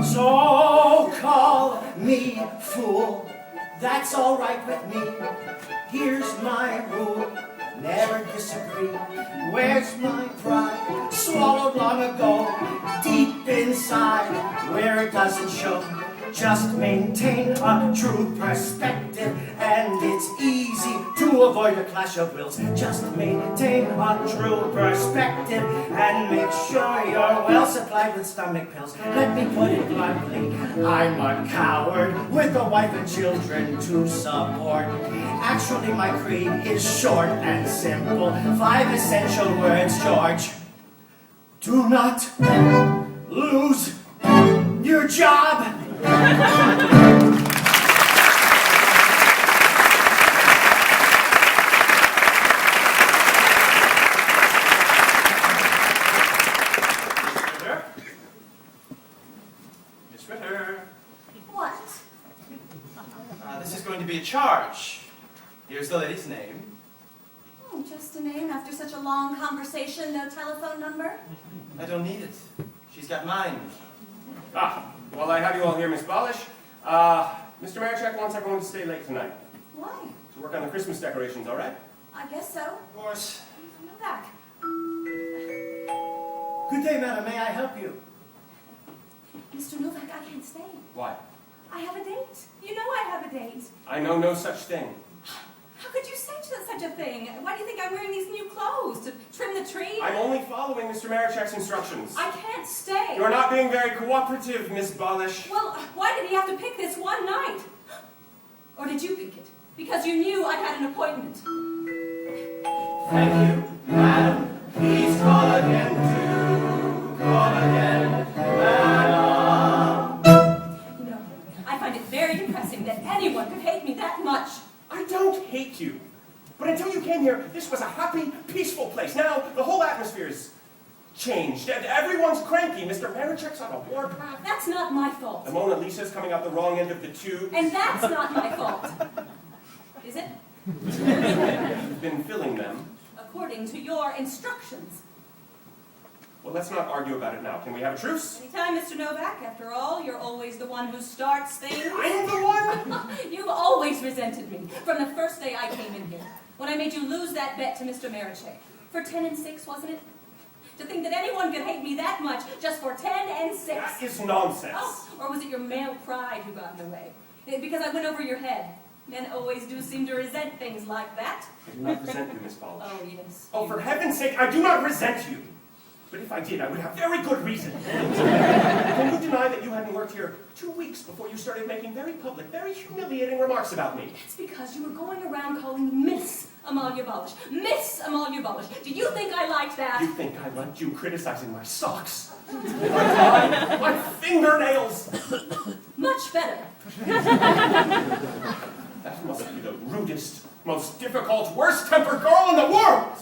So call me fool, that's all right with me. Here's my rule, never disagree. Where's my pride? Swallowed long ago, deep inside, where it doesn't show. Just maintain a true perspective, and it's easy to avoid a clash of wills. Just maintain a true perspective, and make sure you're well supplied with stomach pills. Let me put it bluntly, I'm a coward with a wife and children to support. Actually, my creed is short and simple. 5 essential words, George. Do not lose your job. Miss Ritter. What? This is going to be a charge. Here's the lady's name. Oh, just a name after such a long conversation, no telephone number? I don't need it. She's got mine. Well, I have you all here, Miss Balish. Mr. Marichek wants everyone to stay late tonight. Why? To work on the Christmas decorations, all right? I guess so. Of course. Novak. Good day, madam. May I help you? Mr. Novak, I can't stay. Why? I have a date. You know I have a date. I know no such thing. How could you say such a thing? Why do you think I'm wearing these new clothes? To trim the tree? I'm only following Mr. Marichek's instructions. I can't stay. You're not being very cooperative, Miss Balish. Well, why did he have to pick this one night? Or did you pick it? Because you knew I had an appointment. Thank you, madam. Please call again to call again, madam. You know, I find it very depressing that anyone could hate me that much. I don't hate you. But until you came here, this was a happy, peaceful place. Now, the whole atmosphere's changed. And everyone's cranky. Mr. Marichek's on a warpath. That's not my fault. The Mona Lisa's coming out the wrong end of the tube. And that's not my fault. Is it? You've been filling them. According to your instructions. Well, let's not argue about it now. Can we have a truce? Anytime, Mr. Novak. After all, you're always the one who starts things. I'm the one? You've always resented me. From the first day I came in here. When I made you lose that bet to Mr. Marichek. For 10 and 6, wasn't it? To think that anyone could hate me that much just for 10 and 6. That is nonsense. Oh, or was it your male pride who got in the way? Because I went over your head. Men always do seem to resent things like that. I do not resent you, Miss Balish. Oh, yes. Oh, for heaven's sake, I do not resent you. But if I did, I would have very good reason. Can you deny that you hadn't worked here 2 weeks before you started making very public, very humiliating remarks about me? It's because you were going around calling me Miss Amalia Balish. Miss Amalia Balish. Do you think I liked that? You think I liked you criticizing my socks? My fingernails? Much better. That must be the rudest, most difficult, worst-tempered girl in the world!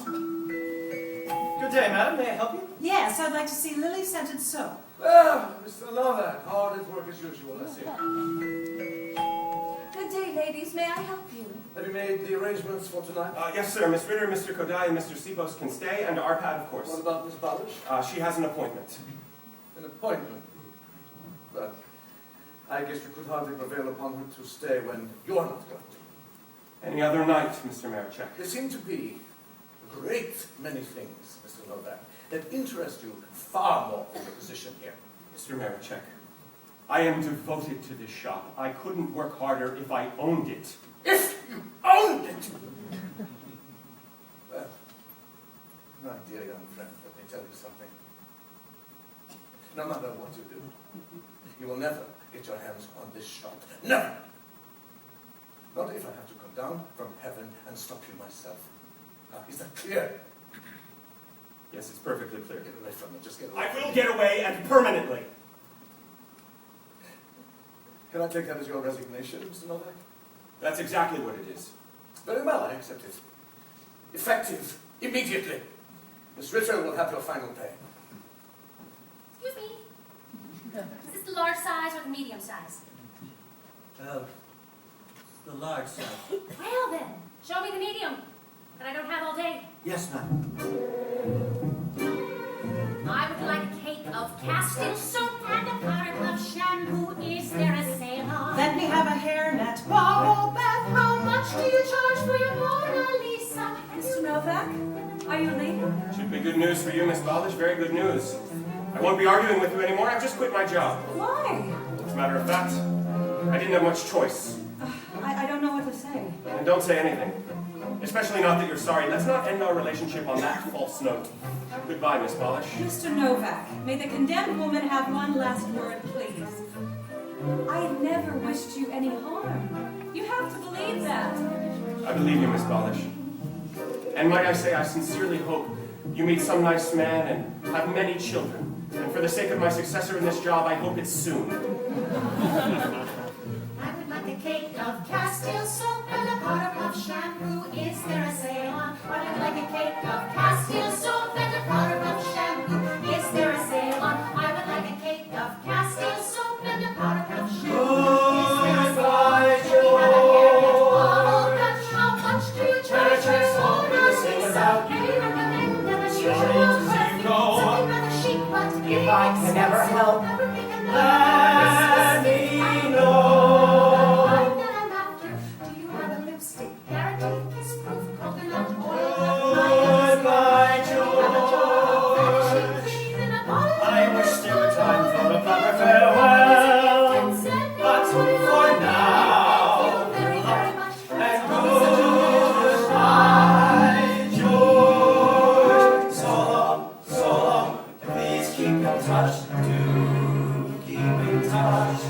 Good day, madam. May I help you? Yes, I'd like to see lily-scented soap. Well, Mr. Novak, hard at work as usual, I see. Good day, ladies. May I help you? Have you made the arrangements for tonight? Yes, sir. Miss Ritter, Mr. Kodai, and Mr. Sipos can stay, and Arpad, of course. What about Miss Balish? She has an appointment. An appointment? But I guess you could hardly prevail upon her to stay when you're not going to. Any other night, Mr. Marichek. There seem to be a great many things, Mr. Novak, that interest you far more than your position here. Mr. Marichek, I am devoted to this shop. I couldn't work harder if I owned it. If you owned it! Well, my dear young friend, let me tell you something. No matter what you do, you will never get your hands on this shop. Never! Not if I have to come down from heaven and stop you myself. Now, is that clear? Yes, it's perfectly clear. Get away from me, just get away. I will get away, and permanently. Can I take that as your resignation, Mr. Novak? That's exactly what it is. Very well, I accept it. Effective, immediately. Miss Ritter will have your final pay. Excuse me. Is this the large size or the medium size? Well, the large size. Well then, show me the medium. But I don't have all day. Yes, ma'am. I would like a cake of Castile soap and a carton of shampoo. Is there a sale on? Let me have a hairnet, ball, bath. How much do you charge for your Mona Lisa? Mr. Novak, are you leaving? Should be good news for you, Miss Baldish. Very good news. I won't be arguing with you anymore. I've just quit my job. Why? As a matter of fact, I didn't have much choice. I don't know what to say. And don't say anything. Especially not that you're sorry. Let's not end our relationship on that false note. Goodbye, Miss Baldish. Mr. Novak, may the condemned woman have one last word, please. I have never wished you any harm. You have to believe that. I believe you, Miss Baldish. And might I say, I sincerely hope you meet some nice man and have many children. And for the sake of my successor in this job, I hope it's soon. I would like a cake of Castile soap and a powder puff shampoo. Is there a sale on? I would like a cake of Castile soap and a powder puff shampoo. Is there a sale on? I would like a cake of Castile soap and a powder puff shampoo. Is there a sale on? Let me have a hairnet bottle brush. How much do you charge for soap and Lisa? Any recommend an unusual something rather chic, but If I can ever help, let let me know. Do you have a lipstick? Guaranteed kiss-proof coconut oil. Goodbye, George. I wish there were time for a proper farewell. But for now, and goodbye, George. So long, please keep in touch. Do keep in touch,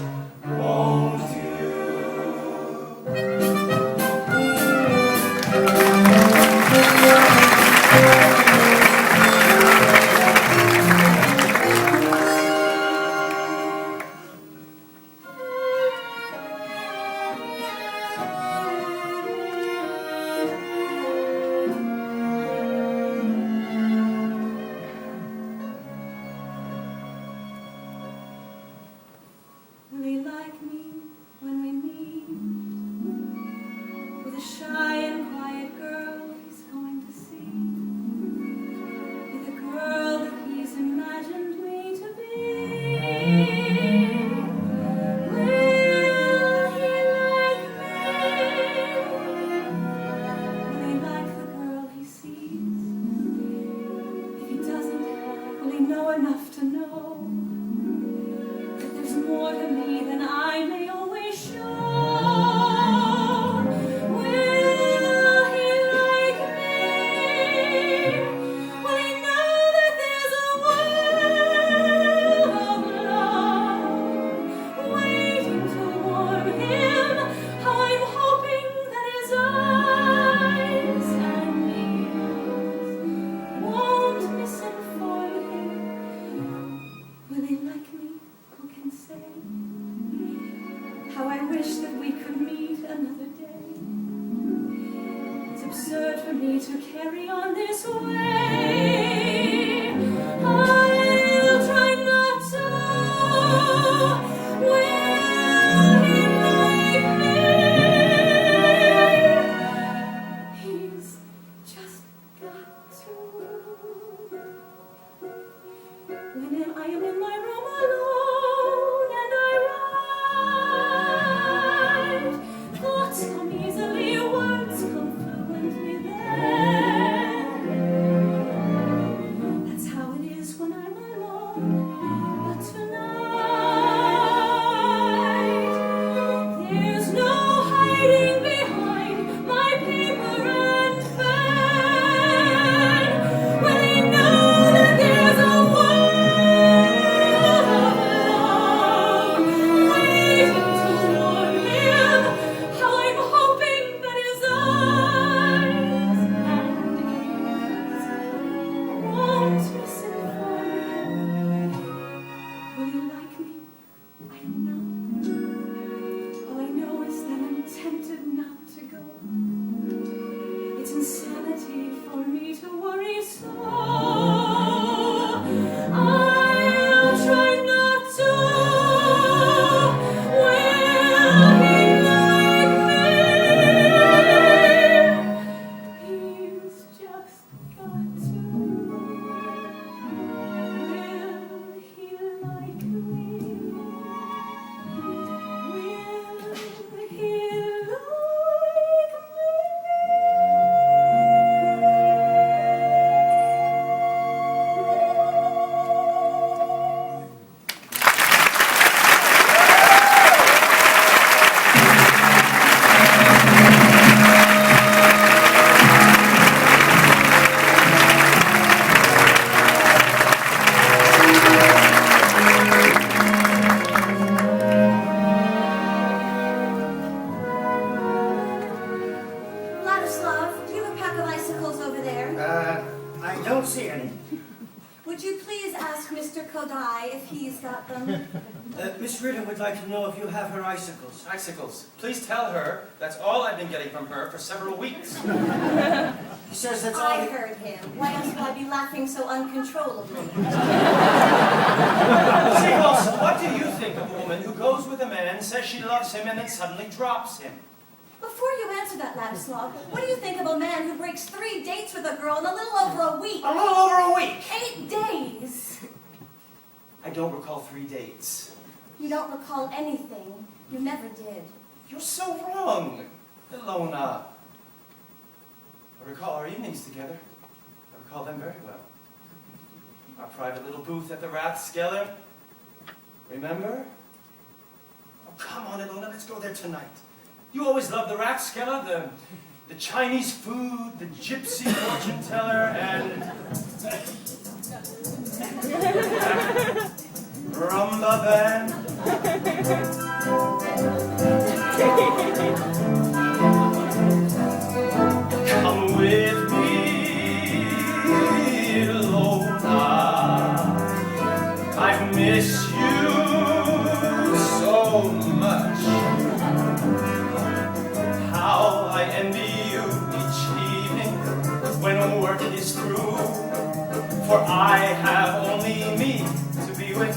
won't you? Will he like me when we meet? With a shy and quiet girl he's going to see? With a girl that he's imagined me to be? Will he like me? Will he like the girl he sees? If he doesn't, will he know enough to know? There's more to me than I may always show. Will he like me? Will he know that there's a world of love waiting to warm him? How I'm hoping that his eyes and ears won't misinform him. Will he like me? Who can say? How I wish that we could meet another day. It's absurd for me to carry on this way. I'll try not to. Will he like me? He's just got to. When I am in my room alone and I write, thoughts come easily, words come fluently then. Love, do you have a pack of icicles over there? I don't see any. Would you please ask Mr. Kodai if he's got them? Miss Ritter would like to know if you have her icicles. Icicles. Please tell her that's all I've been getting from her for several weeks. He says that's all. I heard him. Why else would I be laughing so uncontrollably? Seagulls, what do you think of a woman who goes with a man, says she loves him, and then suddenly drops him? Before you answer that, Ladislav, what do you think of a man who breaks 3 dates with a girl in a little over a week? A little over a week? 8 days. I don't recall 3 dates. You don't recall anything. You never did. You're so wrong, Ilona. I recall our evenings together. I recall them very well. Our private little booth at the Rathskeller. Remember? Oh, come on, Ilona, let's go there tonight. You always loved the Rathskeller, the Chinese food, the gypsy fortune teller, and rumba band. Come with me, Ilona. I've missed you so much. How I envy you each evening when work is through. For I have only me to be with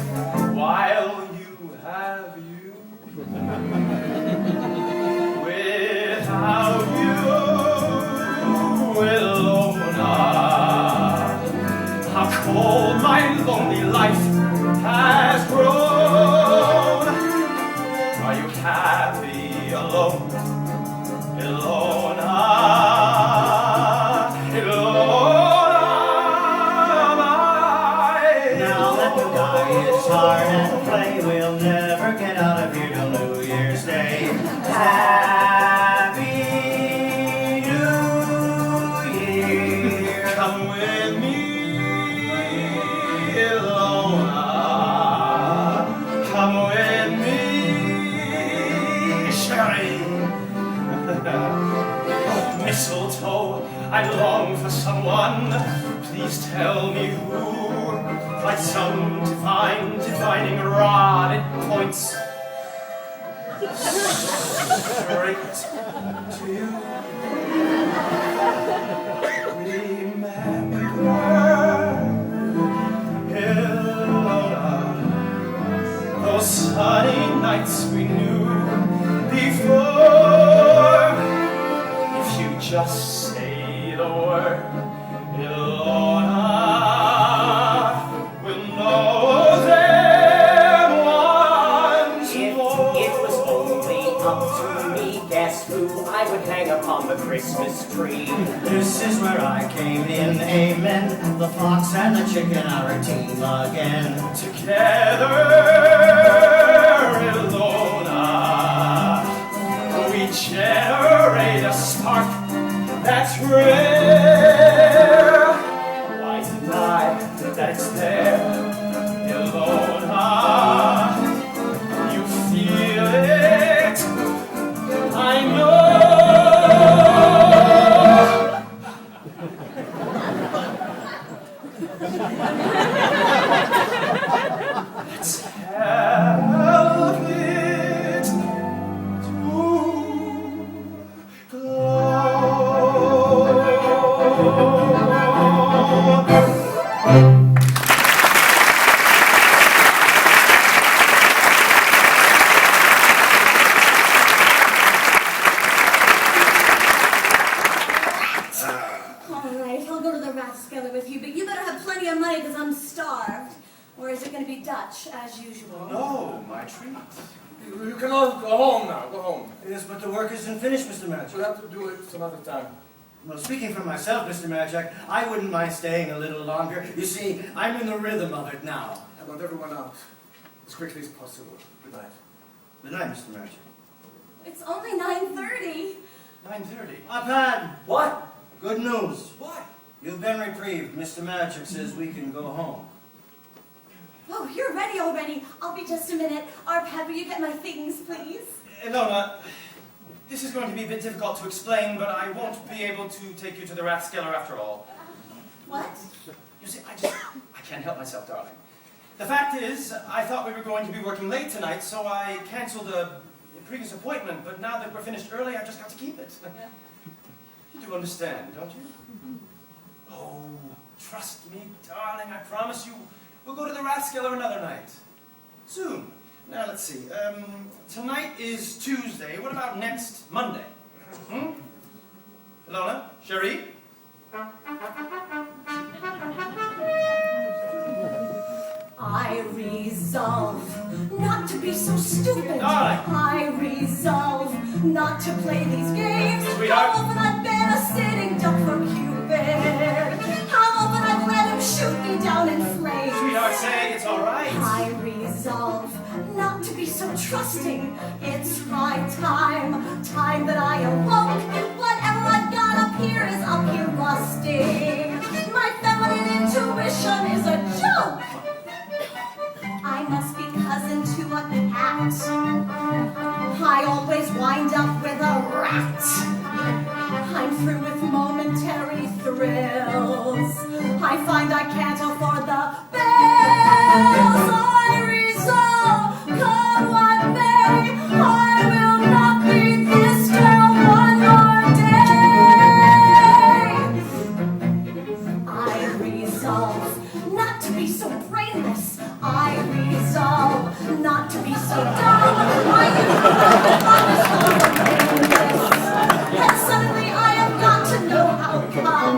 while you have you. Without you, Ilona, how cold my lonely life has grown. Are you happy alone, Ilona? Ilona, Now let the diets hard and play. We'll never get out of here till New Year's Day. Happy New Year. come with me, Ilona. Come with me, Sherry. Oh, mistletoe, I long for someone. Please tell me who. Like some divine, divining rod, it points straight to you. Remember, Ilona, those sunny nights we knew before. If you just say the word, Ilona, we'll know them once more. If it was only up to me, guess who I would hang upon the Christmas tree? This is where I came in, amen. The fox and the chicken are a team again. Together, Ilona, we generate a spark that's rare. Why deny that it's there, Ilona? You feel it, I know. Let's help it to glow. All right, I'll go to the Rathskeller with you, but you better have plenty of money because I'm starved. Or is it going to be Dutch, as usual? No, my treat. You can all go home now, go home. Yes, but the work isn't finished, Mr. Magic. We'll have to do it some other time. Well, speaking for myself, Mr. Magic, I wouldn't mind staying a little longer. You see, I'm in the rhythm of it now. I want everyone out as quickly as possible. Good night. Good night, Mr. Magic. It's only 9:30. 9:30. Upad, What? good news. What? You've been reprieved. Mr. Magic says we can go home. Oh, you're ready already. I'll be just a minute. Arpad, will you get my things, please? Ilona, This is going to be a bit difficult to explain, but I won't be able to take you to the Rathskeller after all. What? You see, I can't help myself, darling. The fact is, I thought we were going to be working late tonight, so I canceled a previous appointment, but now that we're finished early, I've just got to keep it. You do understand, don't you? Oh, trust me, darling, I promise you, we'll go to the Rathskeller another night. Soon. Now, let's see. Tonight is Tuesday. What about next Monday? Lola? Cherie? I resolve not to be so stupid. Darling. I resolve not to play these games. Sweetheart. How often I've been a sitting duck for Cupid. How often I've let him shoot me down in flames. Sweetheart, say it's all right. I resolve not to be so trusting. It's my time that I awoke. Whatever I've got up here is up here rusting. My feminine intuition is a joke. I must be cousin to a cat. I always wind up with a rat. I'm through with momentary thrills. I find I can't afford the bills. I resolve, come what may, I will not be this girl one more day. I resolve not to be so brainless. I resolve not to be so dumb. And suddenly I have got to know how come.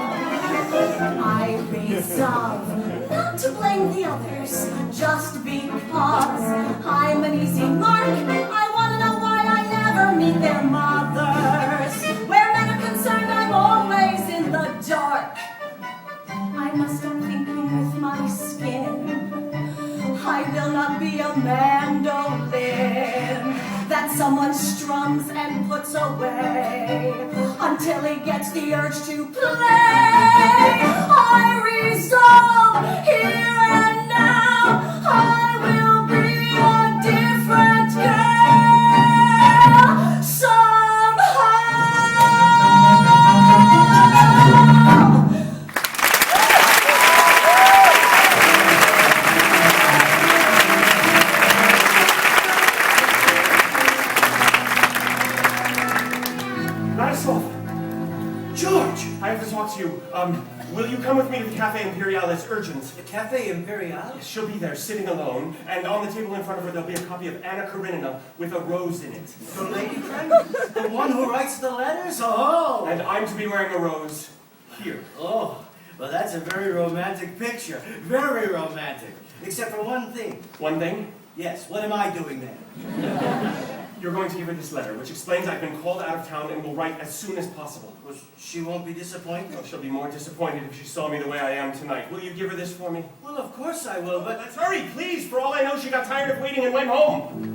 I resolve not to blame the others just because I'm an easy mark. I want to know why I never meet their mothers. Where men are concerned, I'm always in the dark. I must stop thinking with my skin. I will not be a mandolin that someone strums and puts away until he gets the urge to play. I resolve here and now I will be a different girl somehow. George! I have to talk to you. Will you come with me to the Cafe Imperial? It's urgent. The Cafe Imperial? Yes, she'll be there, sitting alone, and on the table in front of her there'll be a copy of Anna Karenina with a rose in it. The lady friend? The one who writes the letters? Oh! And I'm to be wearing a rose here. Oh, well that's a very romantic picture. Very romantic. Except for one thing. One thing? Yes, what am I doing there? You're going to give her this letter, which explains I've been called out of town and will write as soon as possible. Well, she won't be disappointed? Well, she'll be more disappointed if she saw me the way I am tonight. Will you give her this for me? Well, of course I will, but... Let's hurry, please! For all I know, she got tired of waiting and went home.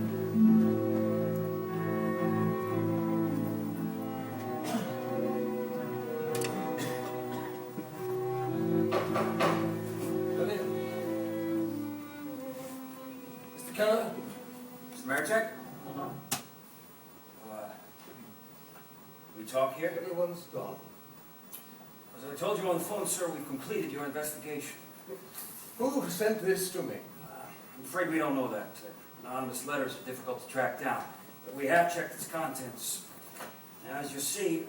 Mr. Keller? Mr. Marichek? We talk here? Everyone's gone. As I told you on the phone, sir, we've completed your investigation. Who sent this to me? I'm afraid we don't know that. Anonymous letters are difficult to track down, but we have checked its contents. Now, as you see,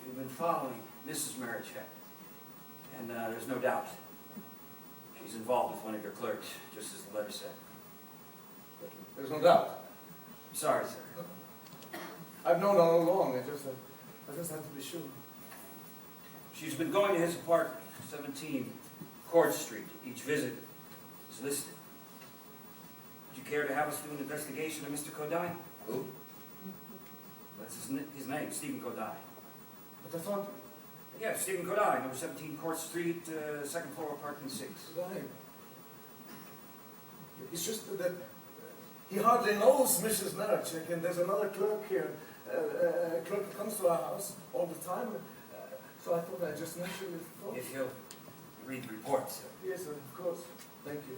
we've been following Mrs. Marichek, and there's no doubt she's involved with one of your clerks, just as the letter said. There's no doubt. I'm sorry, sir. I've known all along. I just had to be sure. She's been going to his apartment, 17 Court Street. Each visit is listed. Would you care to have us do an investigation of Mr. Kodai? Who? That's his name, Stephen Kodai. But I thought... Yeah, Stephen Kodai, number 17 Court Street, second floor, apartment 6. Right. It's just that he hardly knows Mrs. Marichek, and there's another clerk here. A clerk who comes to our house all the time. So I thought I'd just naturally thought... If you'll read the report, sir. Yes, sir, of course. Thank you.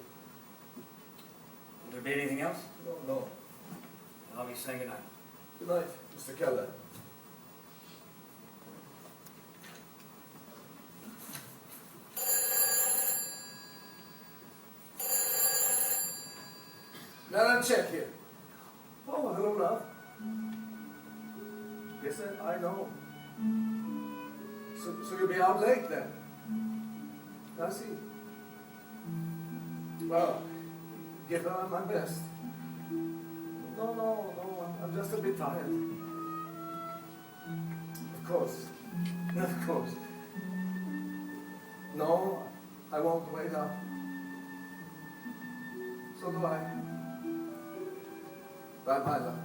Will there be anything else? No. I'll be saying goodnight. Good night, Mr. Keller. Narachek here. Oh, hello, love. Yes, I know. So you'll be out late then? I see. Well, give her my best. No, I'm just a bit tired. Of course. No, I won't wait up. So do I. Bye-bye, love.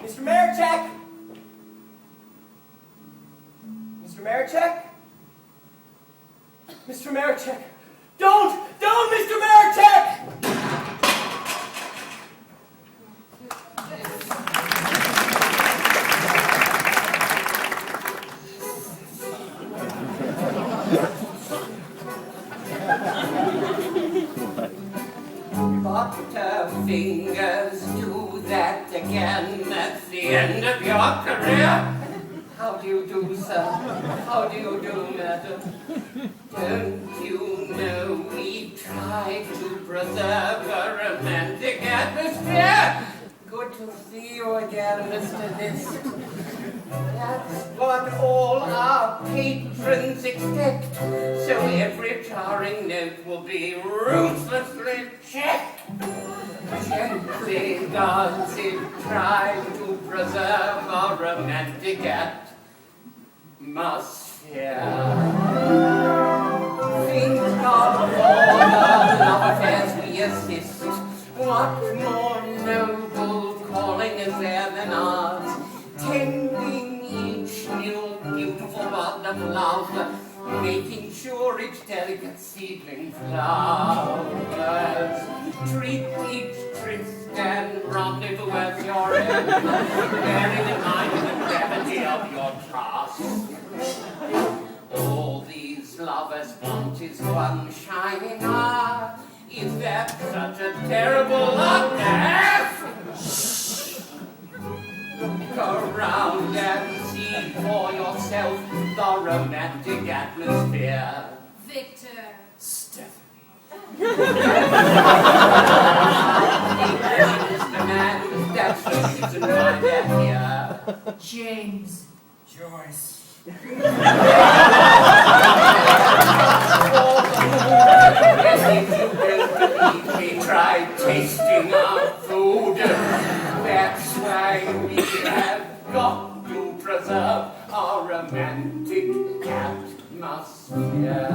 Mr. Marichek! Mr. Marichek? Mr. Marichek! Don't, Mr. Marichek! Butterfingers, do that again. That's the end of your career. How do you do, sir? How do you do, madam? Don't you know we try to preserve a romantic atmosphere? Good to see you again, Mr. List. That's what all our patrons expect. So every jarring note will be ruthlessly checked. Gently does it try to preserve our romantic atmosphere. Think of all the love affairs we assist. What more noble calling is there than ours? Tending each new beautiful bud of love, making sure each delicate seedling flowers. Treat each tryst and rendezvous as your end, bearing in mind the gravity of your task. All these lovers want is one shining hour. Is that such a terrible lot to ask? Look around and see for yourself the romantic atmosphere. Victor. Stephanie. Is the man, that's the reason why they're here. James. Joyce. We tried tasting our food. That's why we have got to preserve our romantic atmosphere.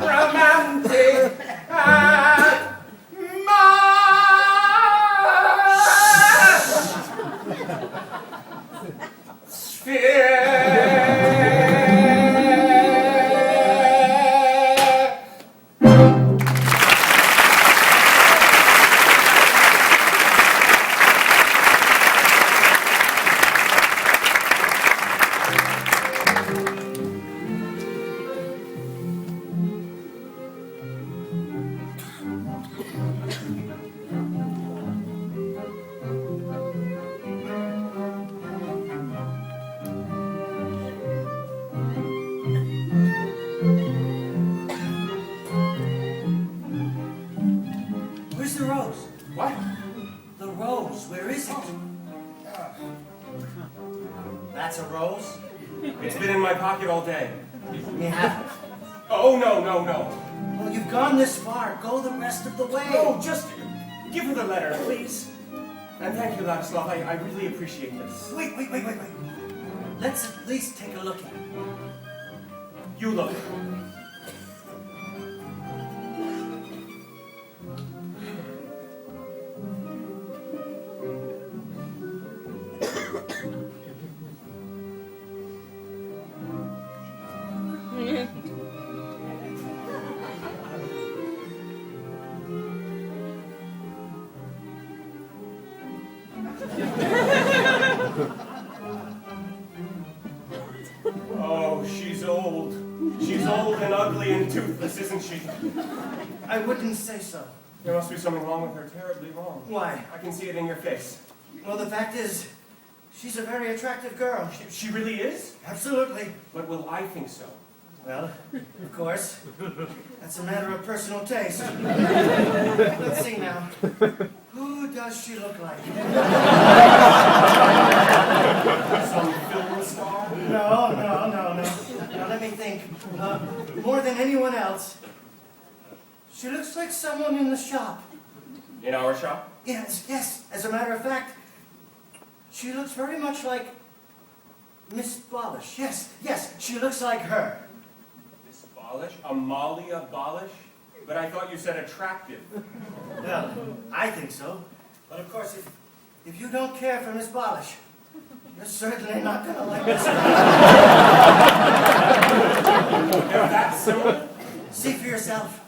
Romantic Where's the rose? What? The rose, where is it? That's a rose? It's been in my pocket all day. You have it? Oh, no, no, no. Well, you've gone this far. Go the rest of the way. No, just give her the letter, please. And thank you, Ladislav. I really appreciate this. Wait. Let's at least take a look at it. You look. Oh, she's old. She's old and ugly and toothless, isn't she? I wouldn't say so. There must be something wrong with her, terribly wrong. Why? I can see it in your face. Well, the fact is, she's a very attractive girl. She really is? Absolutely. But will I think so? Well, of course. That's a matter of personal taste. Let's see now. Who does she look like? Some film star? No. Now let me think. More than anyone else, she looks like someone in the shop. In our shop? Yes. As a matter of fact, she looks very much like Miss Bolish. Yes, she looks like her. Miss Bolish? Amalia Bolish? But I thought you said attractive. Well, I think so. But of course, if you don't care for Miss Bolish, you're certainly not going to like Miss They're that similar? See for yourself.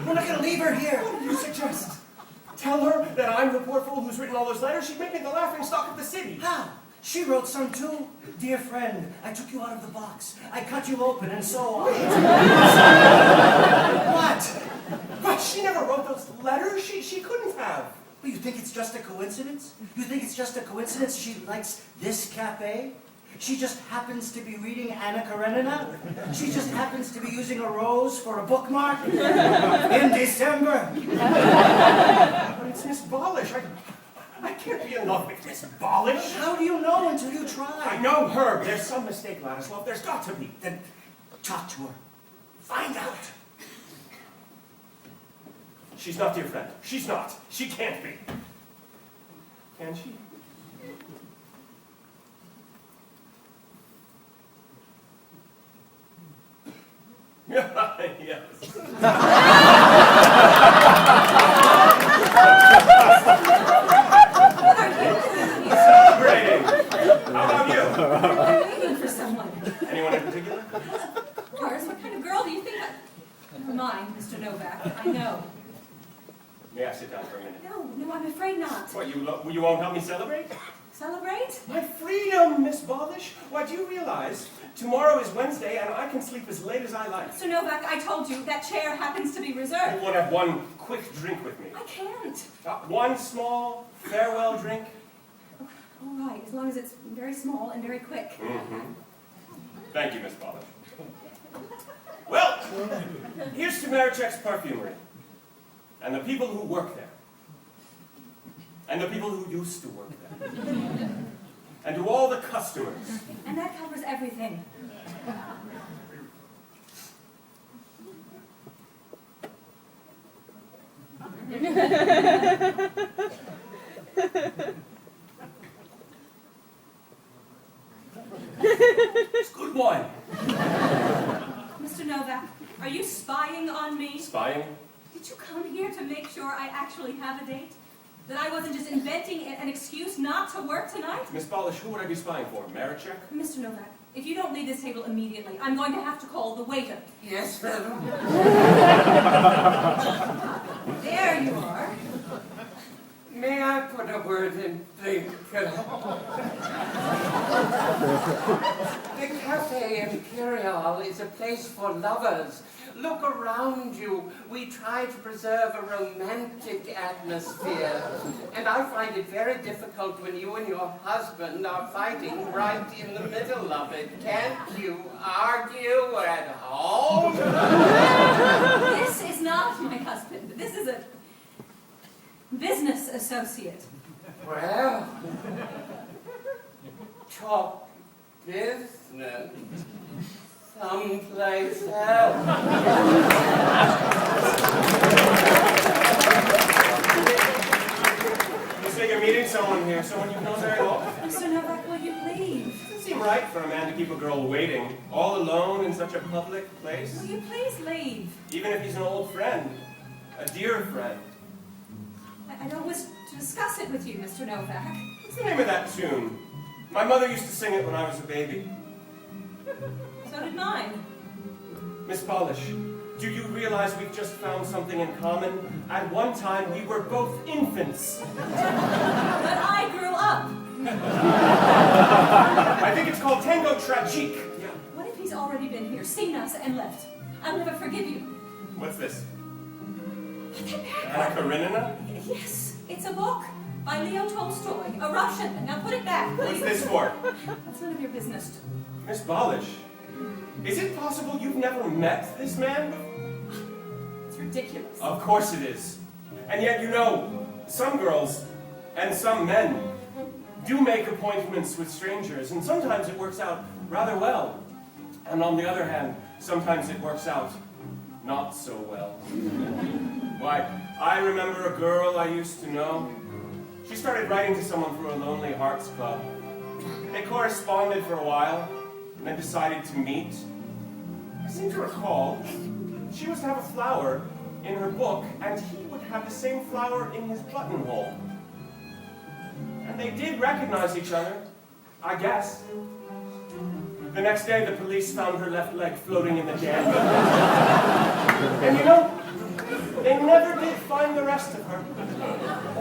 We're not going to leave her here. What do you suggest? Tell her that I'm the poor fool who's written all those letters? She'd make me the laughing stock of the city. How? She wrote some too. Dear friend, I took you out of the box. I cut you open and so on. What? But she never wrote those letters. She couldn't have. Well, you think it's just a coincidence? You think it's just a coincidence she likes this cafe? She just happens to be reading Anna Karenina? She just happens to be using a rose for a bookmark? In December? But it's Miss Bolish. I can't be in love with Miss Bolish. How do you know until you try? I know her. There's some mistake, Ladislav. There's got to be. Then talk to her. Find out. She's not, dear friend. She's not. She can't be. Can she? Yes. Celebrating. How about you? I'm waiting for someone. Anyone in particular? Of course. What kind of girl do you think I... Never mind, Mr. Novak. I know. May I sit down for a minute? No, I'm afraid not. What, you won't help me celebrate? Celebrate? My freedom, Miss Bolish. Why, do you realize tomorrow is Wednesday and I can sleep as late as I like? Mr. Novak, I told you that chair happens to be You reserved. want to have one quick drink with me? I can't. One small farewell drink? All right, as long as it's very small and very quick. Mm-hmm. Thank you, Miss Bolish. Well, here's to Marichek's Perfumery and the people who work there. and the people who used to work there, and to all the customers. And that covers everything. It's good wine. Mr. Novak, are you spying on me? Spying? Did you come here to make sure I actually have a date? That I wasn't just inventing an excuse not to work tonight? Miss Polish, who would I be spying for? Marichek? Mr. Novak, if you don't leave this table immediately, I'm going to have to call the waiter. Yes, madam. There you are. May I put a word in, please? The Cafe Imperial is a place for lovers. Look around you. We try to preserve a romantic atmosphere. And I find it very difficult when you and your husband are fighting right in the middle of it. Can't you argue at home? This is not my husband. This is a business associate. Well, talk business someplace else. You say you're meeting someone here, someone you've known very well? Mr. Novak, will you leave? Doesn't seem right for a man to keep a girl waiting, all alone in such a public place. Will you please leave? Even if he's an old friend, a dear friend. I don't wish to discuss it with you, Mr. Novak. What's the name of that tune? My mother used to sing it when I was a baby. So did mine. Miss Polish, do you realize we've just found something in common? At one time, we were both infants. But I grew up. I think it's called Tango Tragique. Yeah. What if he's already been here, seen us, and left? I'll never forgive you. What's this? Anna Karenina? Yes, it's a book by Leo Tolstoy, a Russian. Now put it back, please. What's this for? That's none of your business. Miss Polish, is it possible you've never met this man? It's ridiculous. Of course it is. And yet, you know, some girls and some men do make appointments with strangers, and sometimes it works out rather well. And on the other hand, sometimes it works out not so well. Why, I remember a girl I used to know. She started writing to someone through a Lonely Hearts Club. They corresponded for a while, and then decided to meet. I seem to recall she was to have a flower in her book, and he would have the same flower in his buttonhole. And they did recognize each other, I guess. The next day, the police found her left leg floating in the Danube. And you know, they never did find the rest of her,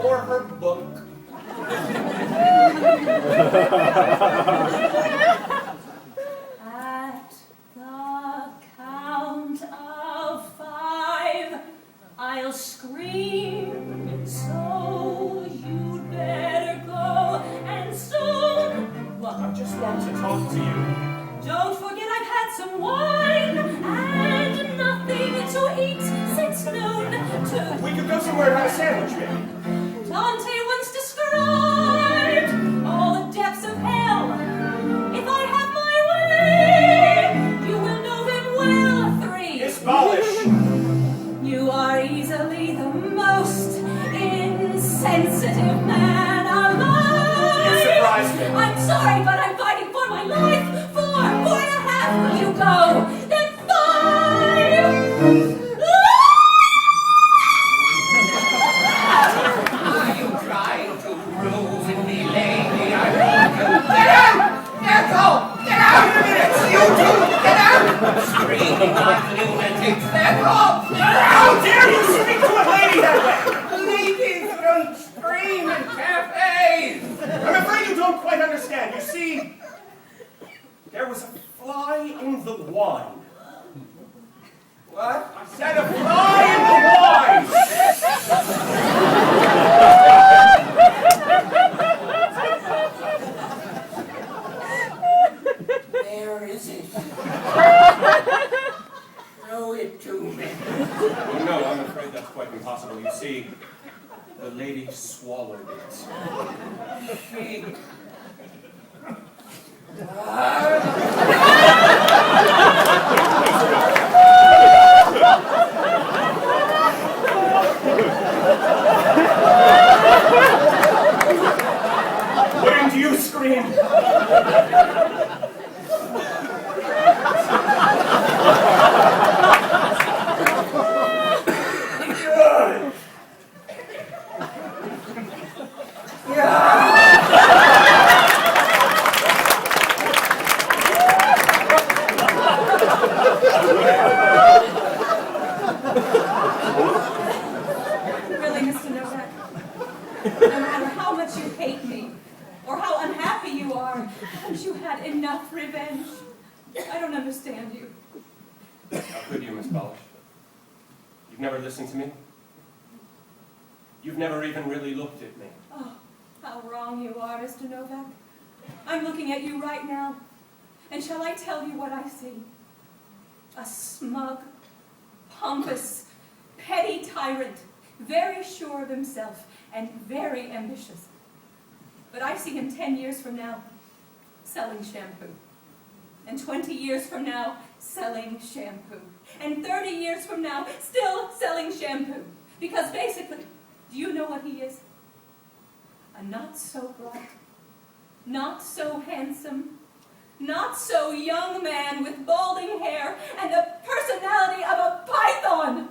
or her book. At the count of 5, I'll scream, so you'd better go, and soon. What? I just want to talk to you. Don't forget I've had some wine and nothing to eat since noon. We could go somewhere and have a sandwich, maybe. Dante once described all the depths of hell. If I have my way, you will know them well. 3. Miss Polish! You are easily the most insensitive man alive. You surprise me. I'm sorry, but I'm fighting for my life. 4, 4.5. You go. Then 5. She Wouldn't you scream? Really, Mr. Novak, no matter how much you hate me, or how unhappy you are, haven't you had enough revenge? I don't understand you. How could you, Miss Polish? You've never listened to me? You've never even really looked at me. Oh, how wrong you are, Mr. Novak. I'm looking at you right now, and shall I tell you what I see? A smug, pompous, petty tyrant, very sure of himself and very ambitious. But I see him 10 years from now selling shampoo, and 20 years from now selling shampoo, and 30 years from now still selling shampoo. Because basically, do you know what he is? A not so bright, not so handsome, not so young man with balding hair and the personality of a python.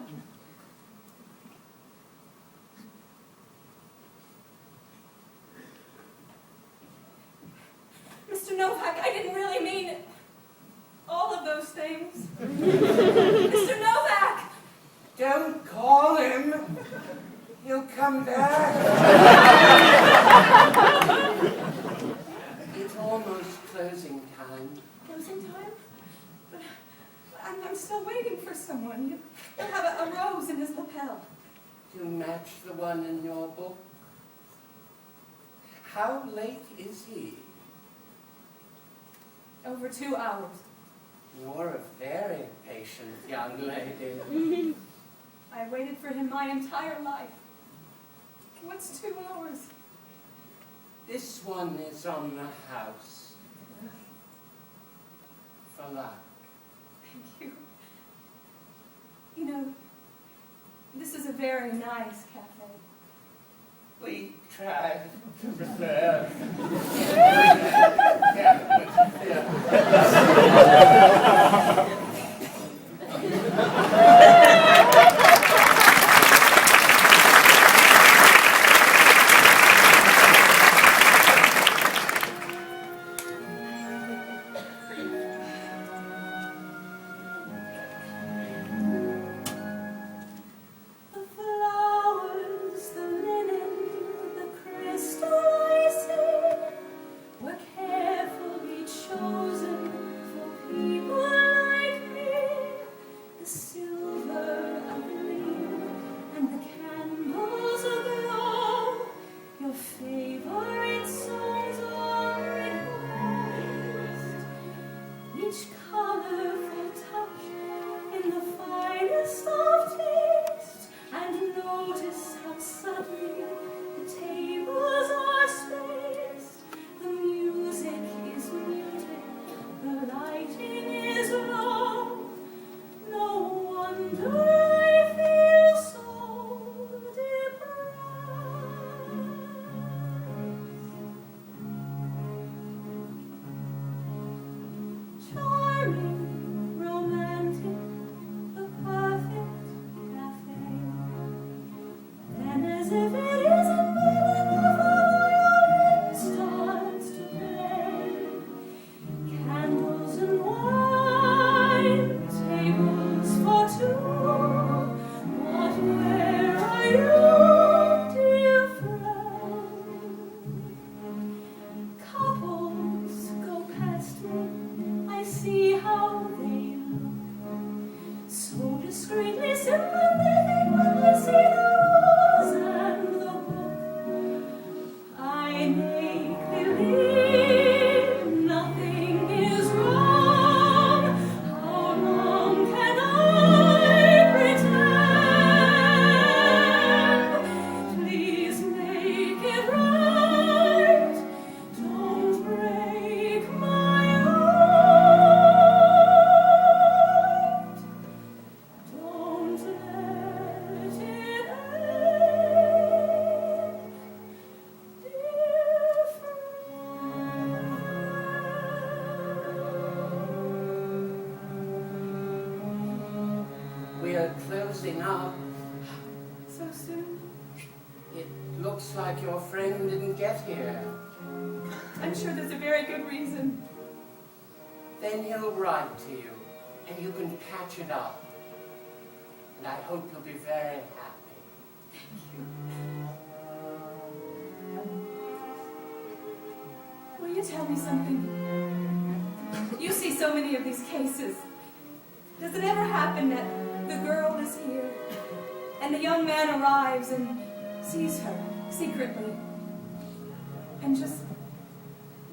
Mr. Novak, I didn't really mean all of those things. Mr. Novak! don't call him. He'll come back. It's almost closing time. Closing time? But I'm still waiting for someone. He'll have a rose in his lapel. To match the one in your book. How late is he? Over 2 hours. You're a very patient young lady. I waited for him my entire life. What's 2 hours? This one is on the house. For luck. Thank you. You know, this is a very nice cafe. We try to preserve. The flowers, the linen, the crystal icing were carefully chosen for people closing up. So soon? It looks like your friend didn't get here. I'm sure there's a very good reason. Then he'll write to you, and you can patch it up. And I hope you'll be very happy. Thank you. Will you tell me something? You see so many of these cases. Does it ever happen that the girl is here, and the young man arrives and sees her secretly, and just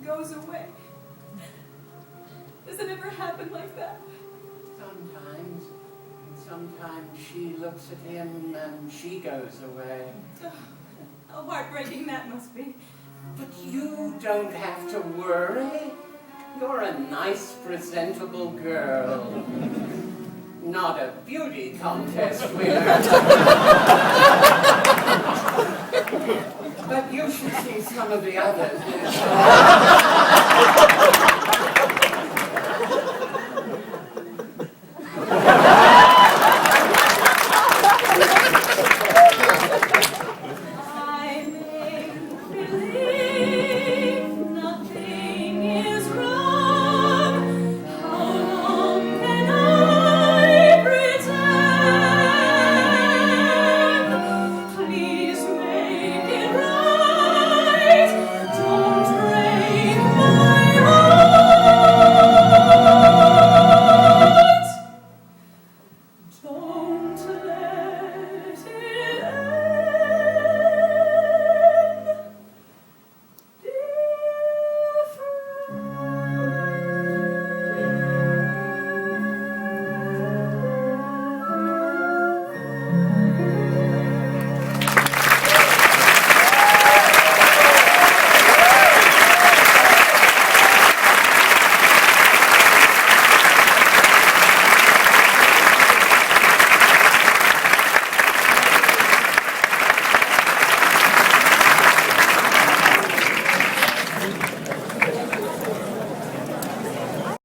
goes away? Does it ever happen like that? Sometimes. Sometimes she looks at him and she goes away. How heartbreaking that must be. But you don't have to worry. You're a nice, presentable girl. Not a beauty contest winner. But you should see some of the others.